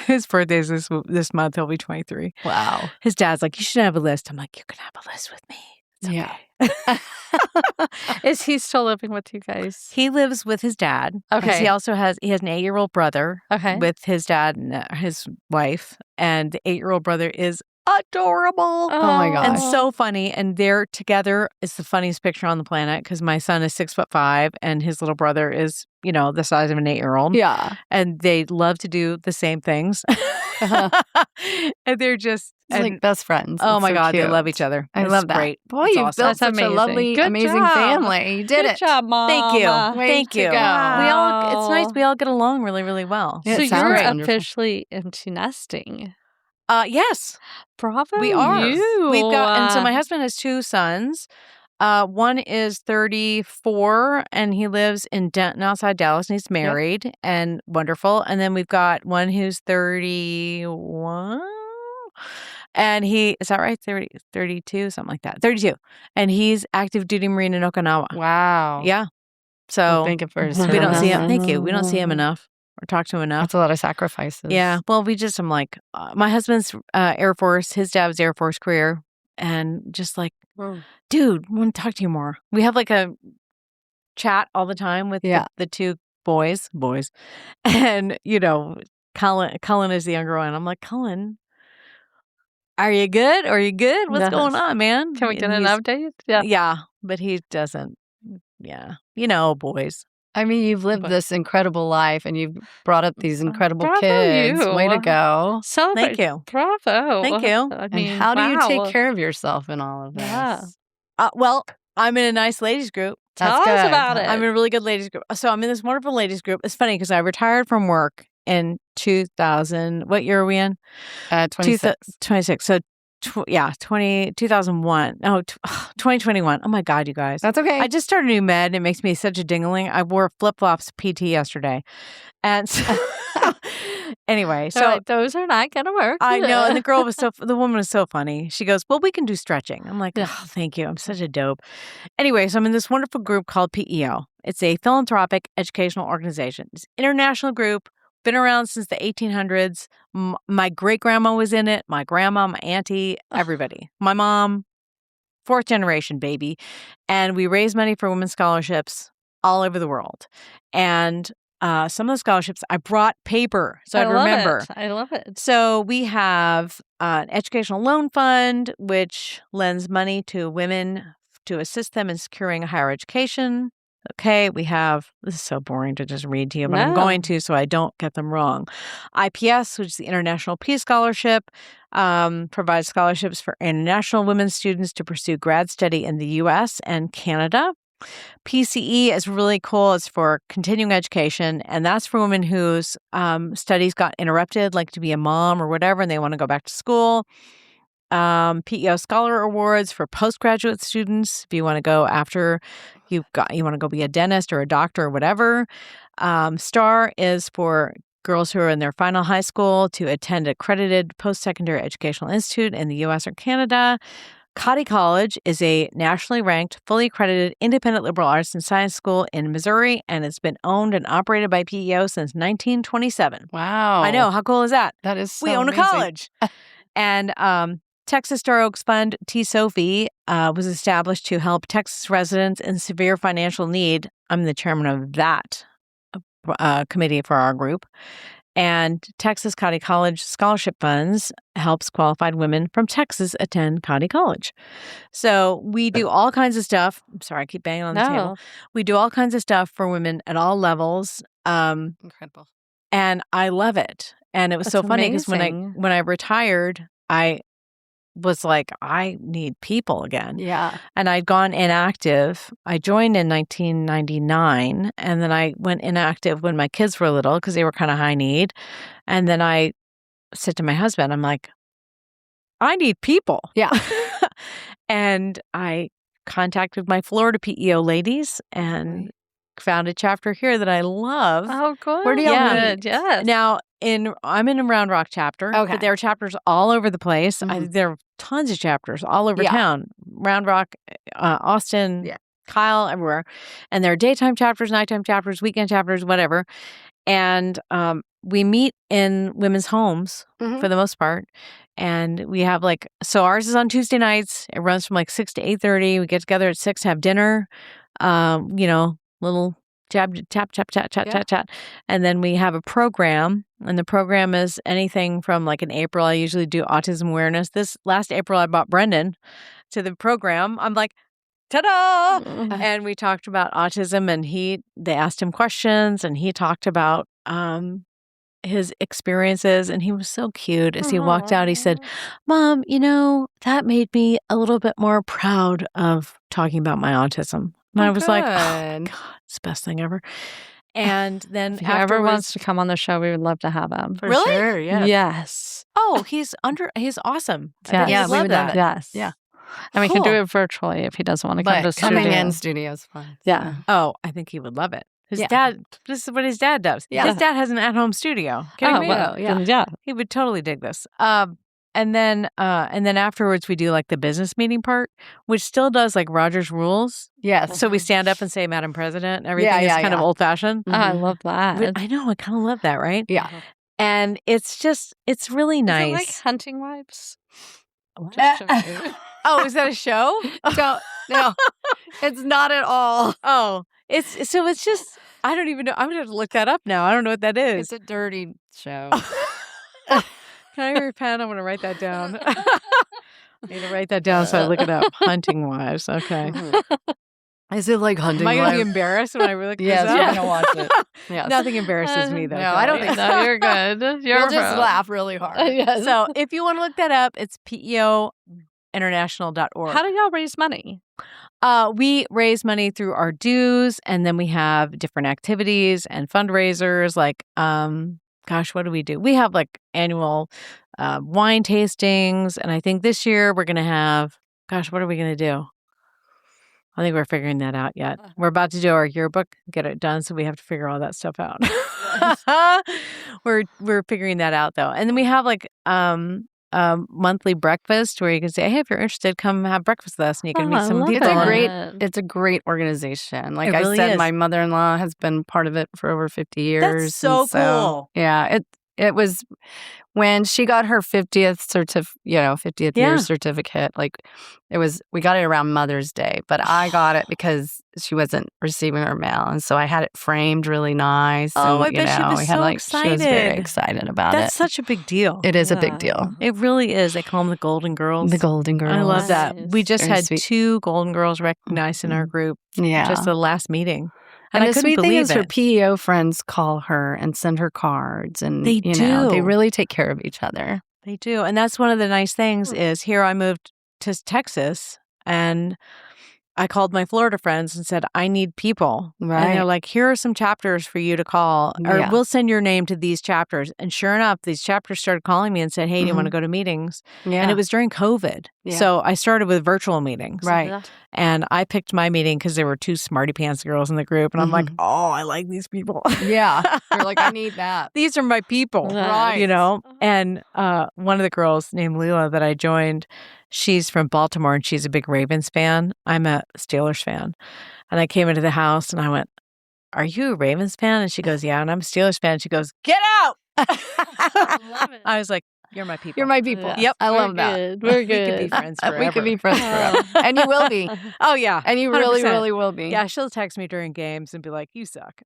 His birthday's this month. He'll be 23. Wow. His dad's like, you should have a list. I'm like, you can have a list with me. It's okay. Is he still living with you guys? He lives with his dad. Okay. He also has an 8-year-old brother. Okay. With his dad and his wife. And the 8-year-old brother is adorable. Oh my gosh. And so funny. And they're together. It's the funniest picture on the planet because my son is 6'5" and his little brother is, the size of an 8-year-old. Yeah. And they love to do the same things. And they're just like best friends. Oh It's my so God, cute. they love each other. I love that. Great. Boy, it's you've awesome. built such a lovely, amazing family. You did Good job, Mom. Thank you. Thank you. Go. It's nice. We all get along really, really well. Yeah, So it sounds you're wonderful. officially empty nesting. Yes. Bravo. We are. You. We've got, and so my husband has 2 sons. One is 34 and he lives in Denton outside Dallas and he's married and wonderful. And then we've got one who's 31 and is that right? 32, something like that. 32. And he's active duty Marine in Okinawa. Wow. Yeah. So thank you for we don't see him. Thank you. We don't see him enough or talk to him enough. That's a lot of sacrifices. Yeah. Well, I'm like, my husband's Air Force, his dad was Air Force career. And just like, dude, I want to talk to you more. We have like a chat all the time with the 2 boys. And, Cullen is the younger one. I'm like, Cullen, are you good? Are you good? What's going on, man? Can we get an update? Yeah, but he doesn't. Yeah. Boys. I mean, you've lived this incredible life and you've brought up these incredible Bravo, kids. you. Way to go. Celebrate. Thank you. Bravo. Thank you. I mean, and how do you take care of yourself in all of this? Yeah. Well, I'm in a nice ladies group. Tell us about it. I'm in a really good ladies group. So I'm in this wonderful ladies group. It's funny because I retired from work in 2000. What year are we in? 26. 26. So 2001. No, 2021. Oh my God, you guys. That's okay. I just started a new med and it makes me such a dingling. I wore flip-flops PT yesterday. And so, anyway, so those are not going to work. I know. And the woman was so funny. She goes, well, we can do stretching. I'm like, oh, thank you. I'm such a dope. Anyway, so I'm in this wonderful group called PEO. It's a philanthropic educational organization. It's an international group. Been around since the 1800s. My great-grandma was in it. My grandma, my auntie, everybody. My mom, 4th generation baby. And we raise money for women's scholarships all over the world. And some of the scholarships, I brought paper so I'd remember. I love it. So we have an educational loan fund, which lends money to women to assist them in securing a higher education. Okay, we have, this is so boring to just read to you, but I'm going to so I don't get them wrong. IPS, which is the International Peace Scholarship, provides scholarships for international women students to pursue grad study in the U.S. and Canada. PCE is really cool. It's for continuing education, and that's for women whose studies got interrupted, like to be a mom or whatever, and they want to go back to school. PEO Scholar Awards for postgraduate students if you want to go after you want to go be a dentist or a doctor or whatever. STAR is for girls who are in their final high school to attend accredited post-secondary educational institute in the U.S. or Canada. Cody College is a nationally ranked, fully accredited independent liberal arts and science school in Missouri, and it's been owned and operated by PEO since 1927. Wow. I know. How cool is that? That is so We own amazing. a college. And Texas Star Oaks Fund, Silvey, was established to help Texas residents in severe financial need. I'm the chairman of that committee for our group. And Texas Cody College Scholarship Funds helps qualified women from Texas attend Cody College. So we do all kinds of stuff. I'm sorry, I keep banging on the table. We do all kinds of stuff for women at all levels. Incredible. And I love it. And it was so funny because when I retired, I was like, I need people again. Yeah. And I'd gone inactive. I joined in 1999, and then I went inactive when my kids were little because they were kind of high need. And then I said to my husband, I'm like, I need people. Yeah. And I contacted my Florida PEO ladies and found a chapter here that I love. Oh, good. Where do y'all meet? Yes. Now, I'm in a Round Rock chapter, Okay. but there are chapters all over the place. Mhm. There are tons of chapters all over Yeah. town. Round Rock, Austin, Yeah. Kyle, everywhere. And there are daytime chapters, nighttime chapters, weekend chapters, whatever. And we meet in women's homes for the most part. And we have so ours is on Tuesday nights. It runs from 6 to 8:30. We get together at 6, have dinner, little chat. And then we have a program. And the program is anything from in April, I usually do autism awareness. This last April, I brought Brendan to the program. I'm like, ta-da! And we talked about autism, and they asked him questions, and he talked about his experiences, and he was so cute. As he walked out, he said, Mom, that made me a little bit more proud of talking about my autism. And I was like, oh, God, it's the best thing ever. And then if he ever wants to come on the show, we would love to have him. For sure, yes. Yes. Oh, he's awesome. Yeah, we would love it. Yes. Yeah. And we can do it virtually if he doesn't want to come to studio. Coming in studio is fun. Yeah. Oh, I think he would love it. His dad, this is what his dad does. Yeah. His dad has an at-home studio. Kidding me? Well, yeah. Yeah. He would totally dig this. And then afterwards we do the business meeting part, which still does Roger's Rules. Yes. So we stand up and say, Madam President. Everything is kind of old fashioned. I love that. But I know. I kind of love that, right? Yeah. And it's really nice. Is it like Hunting Wives? Oh, is that a show? No, it's not at all. Oh, it's just, I don't even know. I'm going to have to look that up now. I don't know what that is. It's a dirty show. Can I have your pen? I want to write that down. I need to write that down so I look it up. Hunting Wives. Okay. Is it like Hunting Am I going to be Wives? embarrassed when I look this Yes, up? you're going to watch it. Yes. Nothing embarrasses me, though. No, I don't think so. No, you're good. You'll just laugh really hard. Yes. So if you want to look that up, it's peointernational.org. How do y'all raise money? We raise money through our dues, and then we have different activities and fundraisers. What do we do? We have annual wine tastings, and I think this year we're going to have, what are we going to do? I think we're figuring that out yet. We're about to do our yearbook, get it done, so we have to figure all that stuff out. We're figuring that out, though. And then we have monthly breakfast where you can say, hey, if you're interested, come have breakfast with us, and you can meet some people. It's a great organization. Like It I really said, is. my mother-in-law has been part of it for over 50 years. That's so cool. Yeah, it was when she got her 50th year certificate. We got it around Mother's Day, but I got it because she wasn't receiving her mail, and so I had it framed really nice. Oh, and, I bet she was so excited. She was very excited about That's it. such a big deal. It is a big deal. It really is. They call them the Golden Girls. The Golden Girls. I love that. Nice. We just Very had sweet. 2 Golden Girls recognized in our group. Yeah. Just the last meeting. And I the couldn't sweet thing believe is her it. PEO friends call her and send her cards, and They they do. really take care of each other. They do. And that's one of the nice things is here I moved to Texas, and I called my Florida friends and said, I need people. Right. And they're like, here are some chapters for you to call, or we'll send your name to these chapters. And sure enough, these chapters started calling me and said, hey, do you want to go to meetings? Yeah. And it was during COVID. Yeah. So I started with virtual meetings. Right. And I picked my meeting because there were 2 smarty pants girls in the group. And I'm like, oh, I like these people. Yeah. You're like, I need that. These are my people. Right. You know? And one of the girls named Leela that I joined, she's from Baltimore and she's a big Ravens fan. I'm a Steelers fan. And I came into the house and I went, are you a Ravens fan? And she goes, yeah. And I'm a Steelers fan. She goes, get out. I was like, you're my people. You're my people. Yeah. Yep. I love that. We're We could good. be friends forever. We could be friends forever. And you will be. Oh, yeah. And you really, 100%. really will be. Yeah, she'll text me during games and be like, you suck.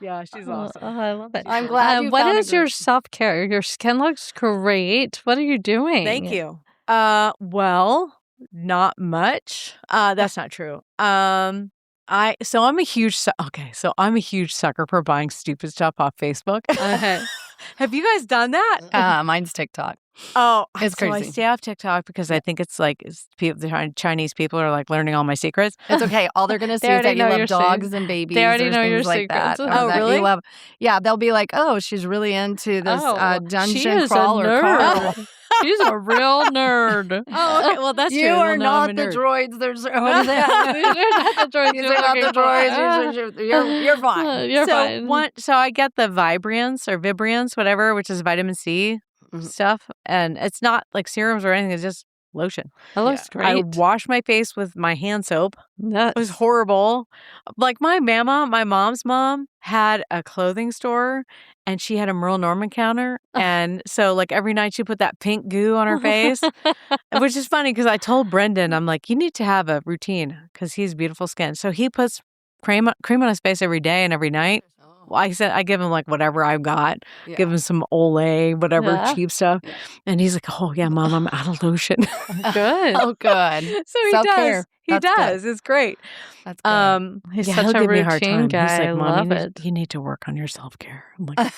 Yeah, she's awesome. I love it. I'm glad you What found a is your group. self-care? Your skin looks great. What are you doing? Thank you. Well, not much. That's not true. I'm a huge sucker for buying stupid stuff off Facebook. Okay. Have you guys done that? Mine's TikTok. Oh, It's so I crazy. stay off TikTok because I think it's like the Chinese people are like learning all my secrets. It's okay. All they're going to see is that you love dogs and babies. They already or know your things like that. secrets. Or Oh, that you really? love. Yeah, they'll be like, oh, she's really into this she dungeon is crawler a Carl. nerd. She's a real nerd. Oh, okay. Well, that's You true. are Well, now I'm not a the nerd. droids. There's what is that? These are not the droids These you're are not the looking for. droids. You're fine. You're fine. So I get the Vibrance, whatever, which is vitamin C stuff, and it's not like serums or anything. It's just lotion. That looks great. I wash my face with my hand soap. Yes. It was horrible. Like my mom's mom had a clothing store and she had a Merle Norman counter. And so like every night she put that pink goo on her face, which is funny because I told Brendan, I'm like, you need to have a routine because he's beautiful skin. So he puts cream on his face every day and every night. Well, I said I give him like whatever I've got, give him some Olay, whatever cheap stuff, and he's like, "Oh yeah, Mom, I'm out of lotion." Good. Oh, good. So he Self-care. does. He That's does. It's great. That's good. He's Yeah, such he'll a give me a hard routine time. guy. He's like, I Mom, love it. you need to work on your self-care. I'm like,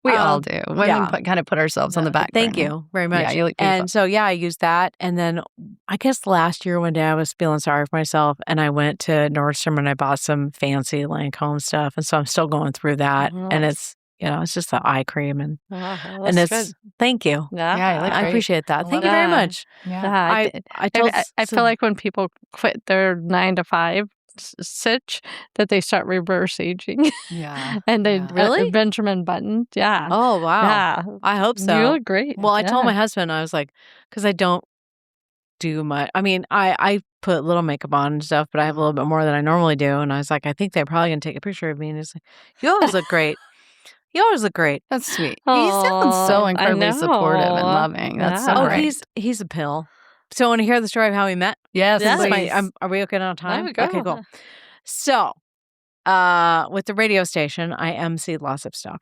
We all do. Women yeah. kind of put ourselves on the back Thank burner. you very much. Yeah, you look beautiful. And so, yeah, I used that. And then I guess last year one day I was feeling sorry for myself and I went to Nordstrom and I bought some fancy Lancome stuff. And so I'm still going through that. And it's, it's just the eye cream. And it's, good. thank you. Yeah, you look I great. appreciate that. Thank you Yeah. very much. Yeah. I feel like when people quit their 9 to 5 sitch that they start reverse aging. Yeah. And they Really? Benjamin Button. Yeah. Oh, wow. Yeah. I hope so. You look great. Well, I told Yeah. my husband, I was like, because I don't do much. I mean, I put little makeup on and stuff, but I have a little bit more than I normally do. And I was like, I think they're probably going to take a picture of me. And he's like, you always look great. You always look great. That's sweet. He Aw, sounds so I incredibly supportive and know. loving. That's Yeah. so Oh, great. he's a pill. So, want to hear the story of how we met? Yes, Yes. please. Are we okay on time? There we go. Okay, cool. So, with the radio station, I emceed lots of stuff.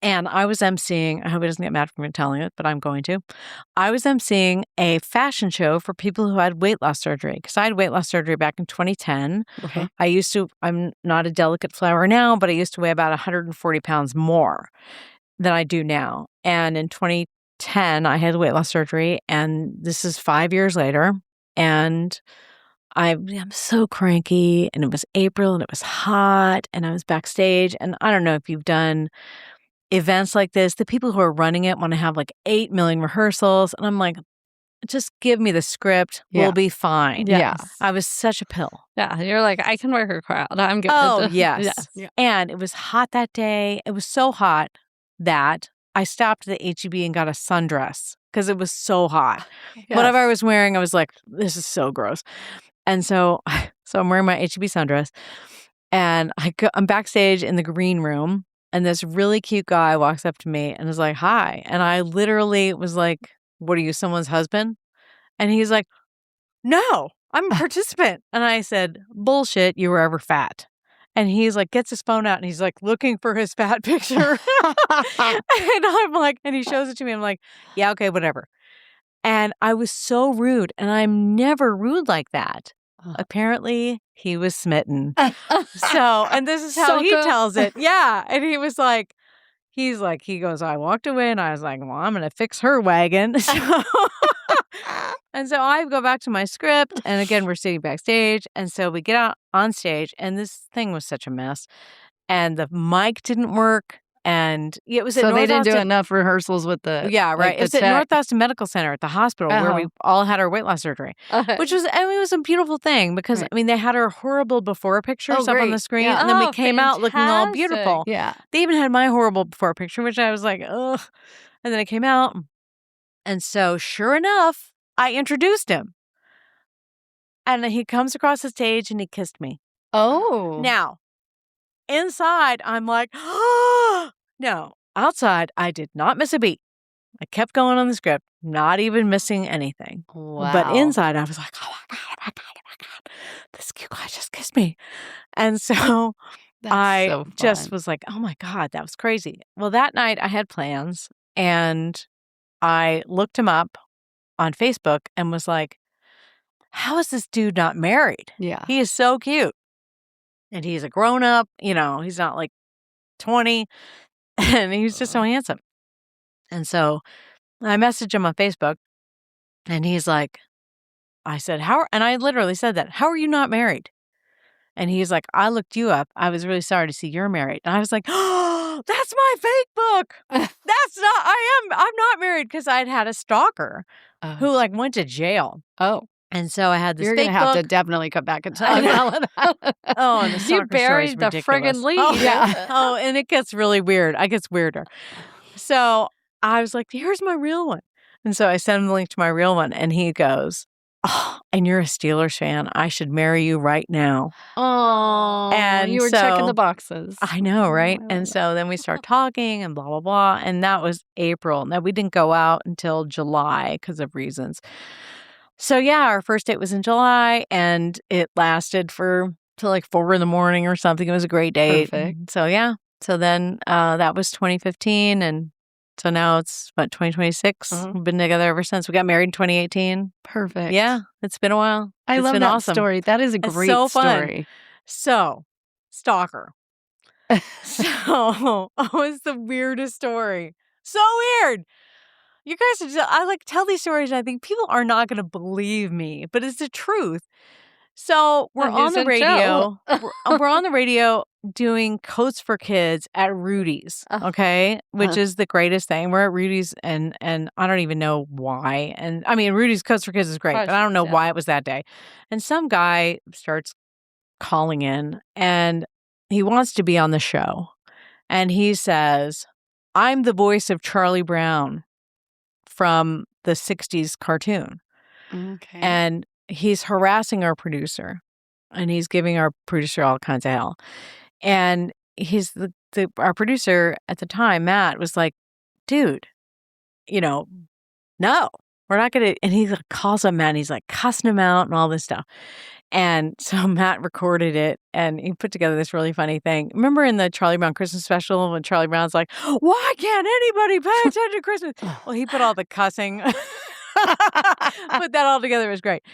And I was emceeing, I hope he doesn't get mad for me telling it, but I'm going to. I was emceeing a fashion show for people who had weight loss surgery because I had weight loss surgery back in 2010. Okay. I'm not a delicate flower now, but I used to weigh about 140 pounds more than I do now. And in 2010, I had weight loss surgery, and this is 5 years later. And I'm so cranky, and it was April, and it was hot, and I was backstage. And I don't know if you've done events like this. The people who are running it want to have like 8 million rehearsals. And I'm like, just give me the script. Yeah. We'll be fine. Yes. I was such a pill. Yeah. You're like, I can work a crowd. I'm good. Oh, yes. Yeah. And it was hot that day. It was so hot that I stopped at the H-E-B and got a sundress because it was so hot. Yes. Whatever I was wearing, I was like, this is so gross. And so I'm wearing my H-E-B sundress, and I'm backstage in the green room, and this really cute guy walks up to me and is like, hi. And I literally was like, what are you, someone's husband? And he's like, no, I'm a participant. And I said, bullshit, you were ever fat. And he's like, gets his phone out and he's like looking for his fat picture. And I'm like, and he shows it to me. I'm like, yeah, okay, whatever. And I was so rude, and I'm never rude like that. Apparently, he was smitten. So, and this is how he tells it. Yeah. And he was like, he goes, I walked away and I was like, well, I'm going to fix her wagon. So, And so I go back to my script, and again, we're sitting backstage. And so we get out on stage, and this thing was such a mess. And the mic didn't work. And it was so they didn't do enough rehearsals with the right. It's at North Austin Medical Center at the hospital where we all had our weight loss surgery, which was it was a beautiful thing because I mean they had our horrible before pictures up on the screen, and then we came out looking all beautiful. Yeah, they even had my horrible before picture, which I was like, ugh. And then it came out, and so sure enough, I introduced him, and he comes across the stage and he kissed me. Oh, now. Inside, I'm like, oh, no. Outside, I did not miss a beat. I kept going on the script, not even missing anything. Wow. But inside, I was like, oh my God. This cute guy just kissed me. And so I just was like, oh my God, that was crazy. Well, that night I had plans and I looked him up on Facebook and was like, how is this dude not married? Yeah. He is so cute. And he's a grown-up, he's not like 20, and he's just so handsome. And so I messaged him on Facebook, and he's like, I said, and I literally said that, how are you not married? And he's like, I looked you up. I was really sorry to see you're married. And I was like, oh, that's my fake book. I'm not married because I'd had a stalker who like went to jail. Oh. And so I had this You're fake book. You're going to have book. to definitely come back and talk about that. Oh, and the you buried the friggin' lead. Oh, yeah. Oh, and it gets really weird. It gets weirder. So I was like, here's my real one. And so I sent him the link to my real one. And he goes, oh, and you're a Steelers fan. I should marry you right now. Oh, and you were checking the boxes. I know, right? And so then we start talking and blah, blah, blah. And that was April. Now, we didn't go out until July because of reasons. So, yeah, our first date was in July, and it lasted till like 4 in the morning or something. It was a great date. Perfect. So, yeah. So then that was 2015, and so now it's, 2026? We've been together ever since. We got married in 2018. Perfect. Yeah, it's been a while. I love that awesome. Story. That is a great story. So, stalker. So, it's the weirdest story. So weird. You guys, I tell these stories, and I think people are not going to believe me, but it's the truth. So we're on the radio. We're on the radio doing Coats for Kids at Rudy's, okay, which is the greatest thing. We're at Rudy's, and I don't even know why. And I mean, Rudy's Coats for Kids is great, but I don't know why it was that day. And some guy starts calling in, and he wants to be on the show, and he says, "I'm the voice of Charlie Brown from the 60s cartoon." Okay. And he's harassing our producer, and he's giving our producer all kinds of hell. And he's our producer at the time, Matt, was like, dude, no, we're not going to. And he calls him Matt, and he's like cussing him out and all this stuff. And so Matt recorded it, and he put together this really funny thing. Remember in the Charlie Brown Christmas special when Charlie Brown's like, why can't anybody pay attention to Christmas? Well, he put all the cussing, put that all together. It was great.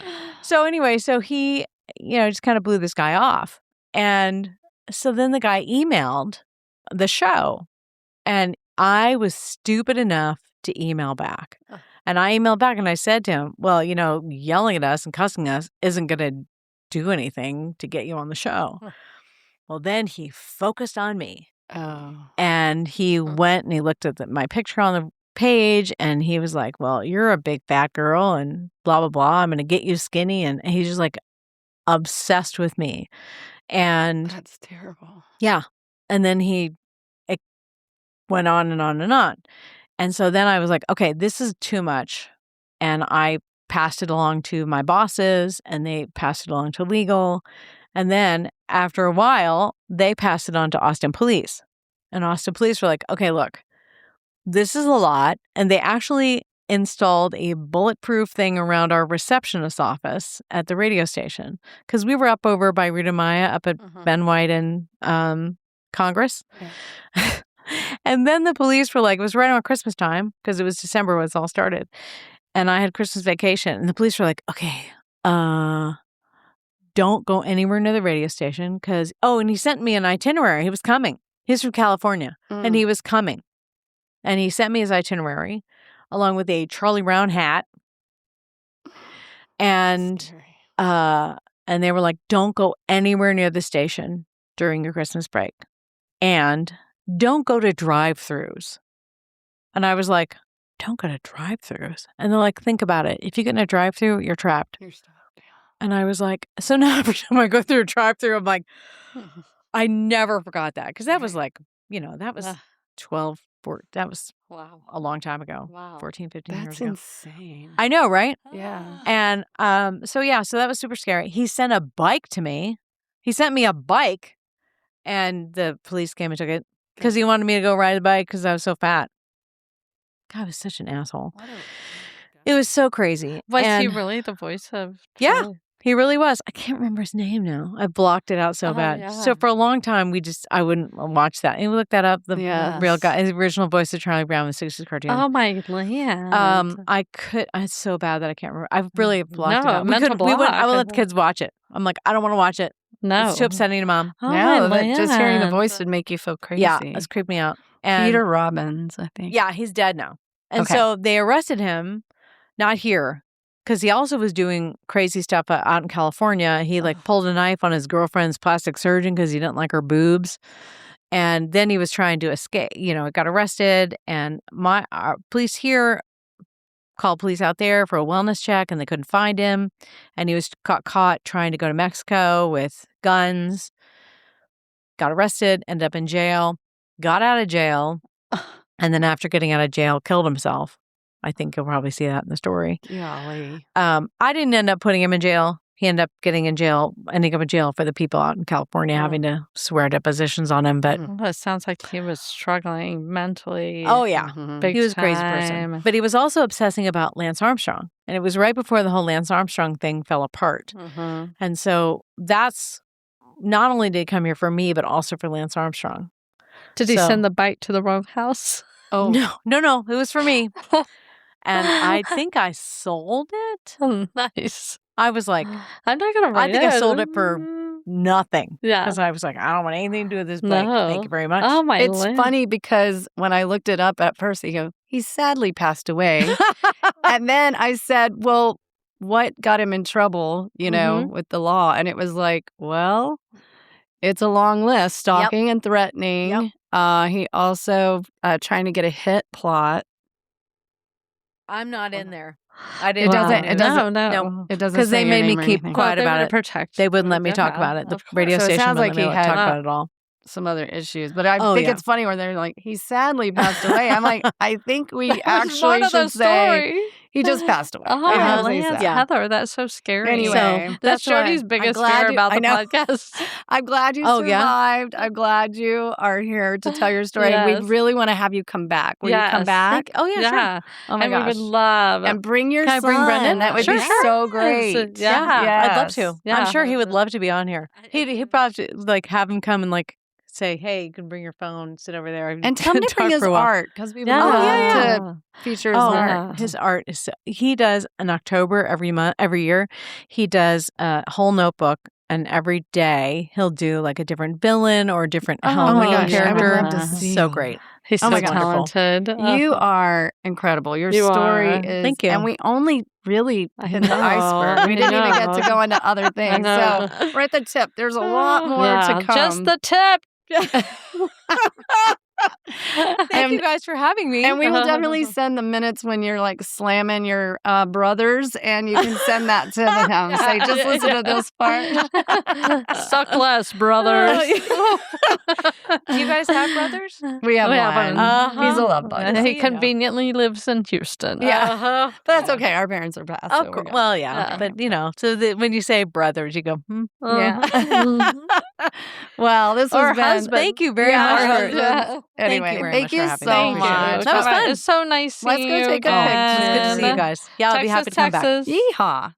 So anyway, so he, just kind of blew this guy off. And so then the guy emailed the show, and I was stupid enough to email back. And I emailed back, and I said to him, well, yelling at us and cussing us isn't going to do anything to get you on the show. Well, then he focused on me. Oh. And he went and he looked at my picture on the page, and he was like, well, you're a big fat girl and blah, blah, blah. I'm going to get you skinny. And he's just like obsessed with me. And that's terrible. Yeah. And then it went on and on and on. And so then I was like, okay, this is too much. And I passed it along to my bosses, and they passed it along to legal. And then after a while, they passed it on to Austin Police. And Austin Police were like, okay, look, this is a lot. And they actually installed a bulletproof thing around our receptionist's office at the radio station. Because we were up over by Rita Maya, up at Ben White and Congress. Yeah. And then the police were like, it was right around Christmas time, because it was December when it all started. And I had Christmas vacation. And the police were like, okay, don't go anywhere near the radio station. And he sent me an itinerary. He was coming. He's from California. And he was coming. And he sent me his itinerary along with a Charlie Brown hat. And they were like, don't go anywhere near the station during your Christmas break. And don't go to drive-thrus. And I was like, don't go to drive-thrus. And they're like, think about it. If you get in a drive-thru, you're trapped. You're stuck. And I was like, so now every time I go through a drive-thru, I'm like, I never forgot that. Because that was like, that was 12, 14, that was a long time ago. Wow. 14, 15 years ago. That's insane. I know, right? Yeah. And so that was super scary. He sent a bike to me. He sent me a bike. And the police came and took it because he wanted me to go ride the bike because I was so fat. God, I was such an asshole. It was so crazy. Was he really the voice of? Yeah, he really was. I can't remember his name now. I blocked it out so bad. Yeah. So for a long time, I wouldn't watch that. And we looked that up. The real guy, the original voice of Charlie Brown, the 60s cartoon. Oh my land. It's so bad that I can't remember. I've really blocked it out. I would let the kids watch it. I'm like, I don't want to watch it. No. It's too upsetting to Mom. Oh, no, just hearing the voice would make you feel crazy. Yeah, it's creeped me out. And Peter Robbins, I think. Yeah, he's dead now. And so they arrested him, not here, because he also was doing crazy stuff out in California. He pulled a knife on his girlfriend's plastic surgeon because he didn't like her boobs. And then he was trying to escape. Got arrested. And our police here called police out there for a wellness check, and they couldn't find him. And he was caught trying to go to Mexico with guns. Got arrested, ended up in jail, got out of jail, and then after getting out of jail, killed himself. I think you'll probably see that in the story. Golly. I didn't end up putting him in jail. He ended up ending up in jail for the people out in California having to swear depositions on him. But it sounds like he was struggling mentally. Oh, yeah. Big he was a crazy time. person. But he was also obsessing about Lance Armstrong. And it was right before the whole Lance Armstrong thing fell apart. Mm-hmm. And so that's not only did he come here for me, but also for Lance Armstrong. Did he send the bike to the wrong house? Oh, no. It was for me. And I think I sold it. Oh, nice. I was like, I'm not going to write it. I think I sold it for nothing. Yeah. Because I was like, I don't want anything to do with this bike. No. Thank you very much. Oh, my It's land. funny because when I looked it up at first, he sadly passed away. And then I said, well, what got him in trouble, with the law? And it was like, well, it's a long list. Stalking and threatening. Yep. He also trying to get a hit plot. I'm not in there. It doesn't. It doesn't. No. It doesn't. Because they made me keep quiet about it. Protect. They wouldn't let me talk about it. The radio station sounds wouldn't let me talk about it at all. Some other issues, but I think it's funny when they're like, he sadly passed away. I'm like, I think we actually should say he just passed away. Oh, Heather, that's so scary. Anyway, that's Jody's biggest fear about the podcast. I'm glad you survived. I'm glad you are here to tell your story. Yes. We really want to have you come back. Will you come back? Oh, yeah, sure. Oh, my gosh. We would love. And bring your son. Can I bring Brendan? That would be so great. Yeah. I'd love to. Yeah. I'm sure he would love to be on here. He'd probably have him come and say, hey, you can bring your phone, sit over there. And tell him to bring his art because we love to feature his art. His art is he does in October every year. He does a whole notebook, and every day he'll do a different villain or a different Halloween character. I would love to see. So great. He's so talented. You are incrable. Your story is. Thank you. And we only really hit the iceberg. We didn't even get to go into other things. So we're at the tip. There's a lot more to come. Just the tip. Thank you guys for having me. And we will definitely send the minutes when you're slamming your brothers, and you can send that to them. Say, just listen to this part. Suck less, brothers. Do you guys have brothers? We have one. He's a love bug. He conveniently lives in Houston. Yeah. But that's okay. Our parents are passed. Of course. Well, yeah. But, so when you say brothers, you go, Yeah. Well, this has been. Husband. Thank you very much. Anyway, thank you so much. That was fun. It's so nice seeing you. Let's go take a picture. It's good to see you guys. Yeah, I'll be happy to come back. Yeehaw.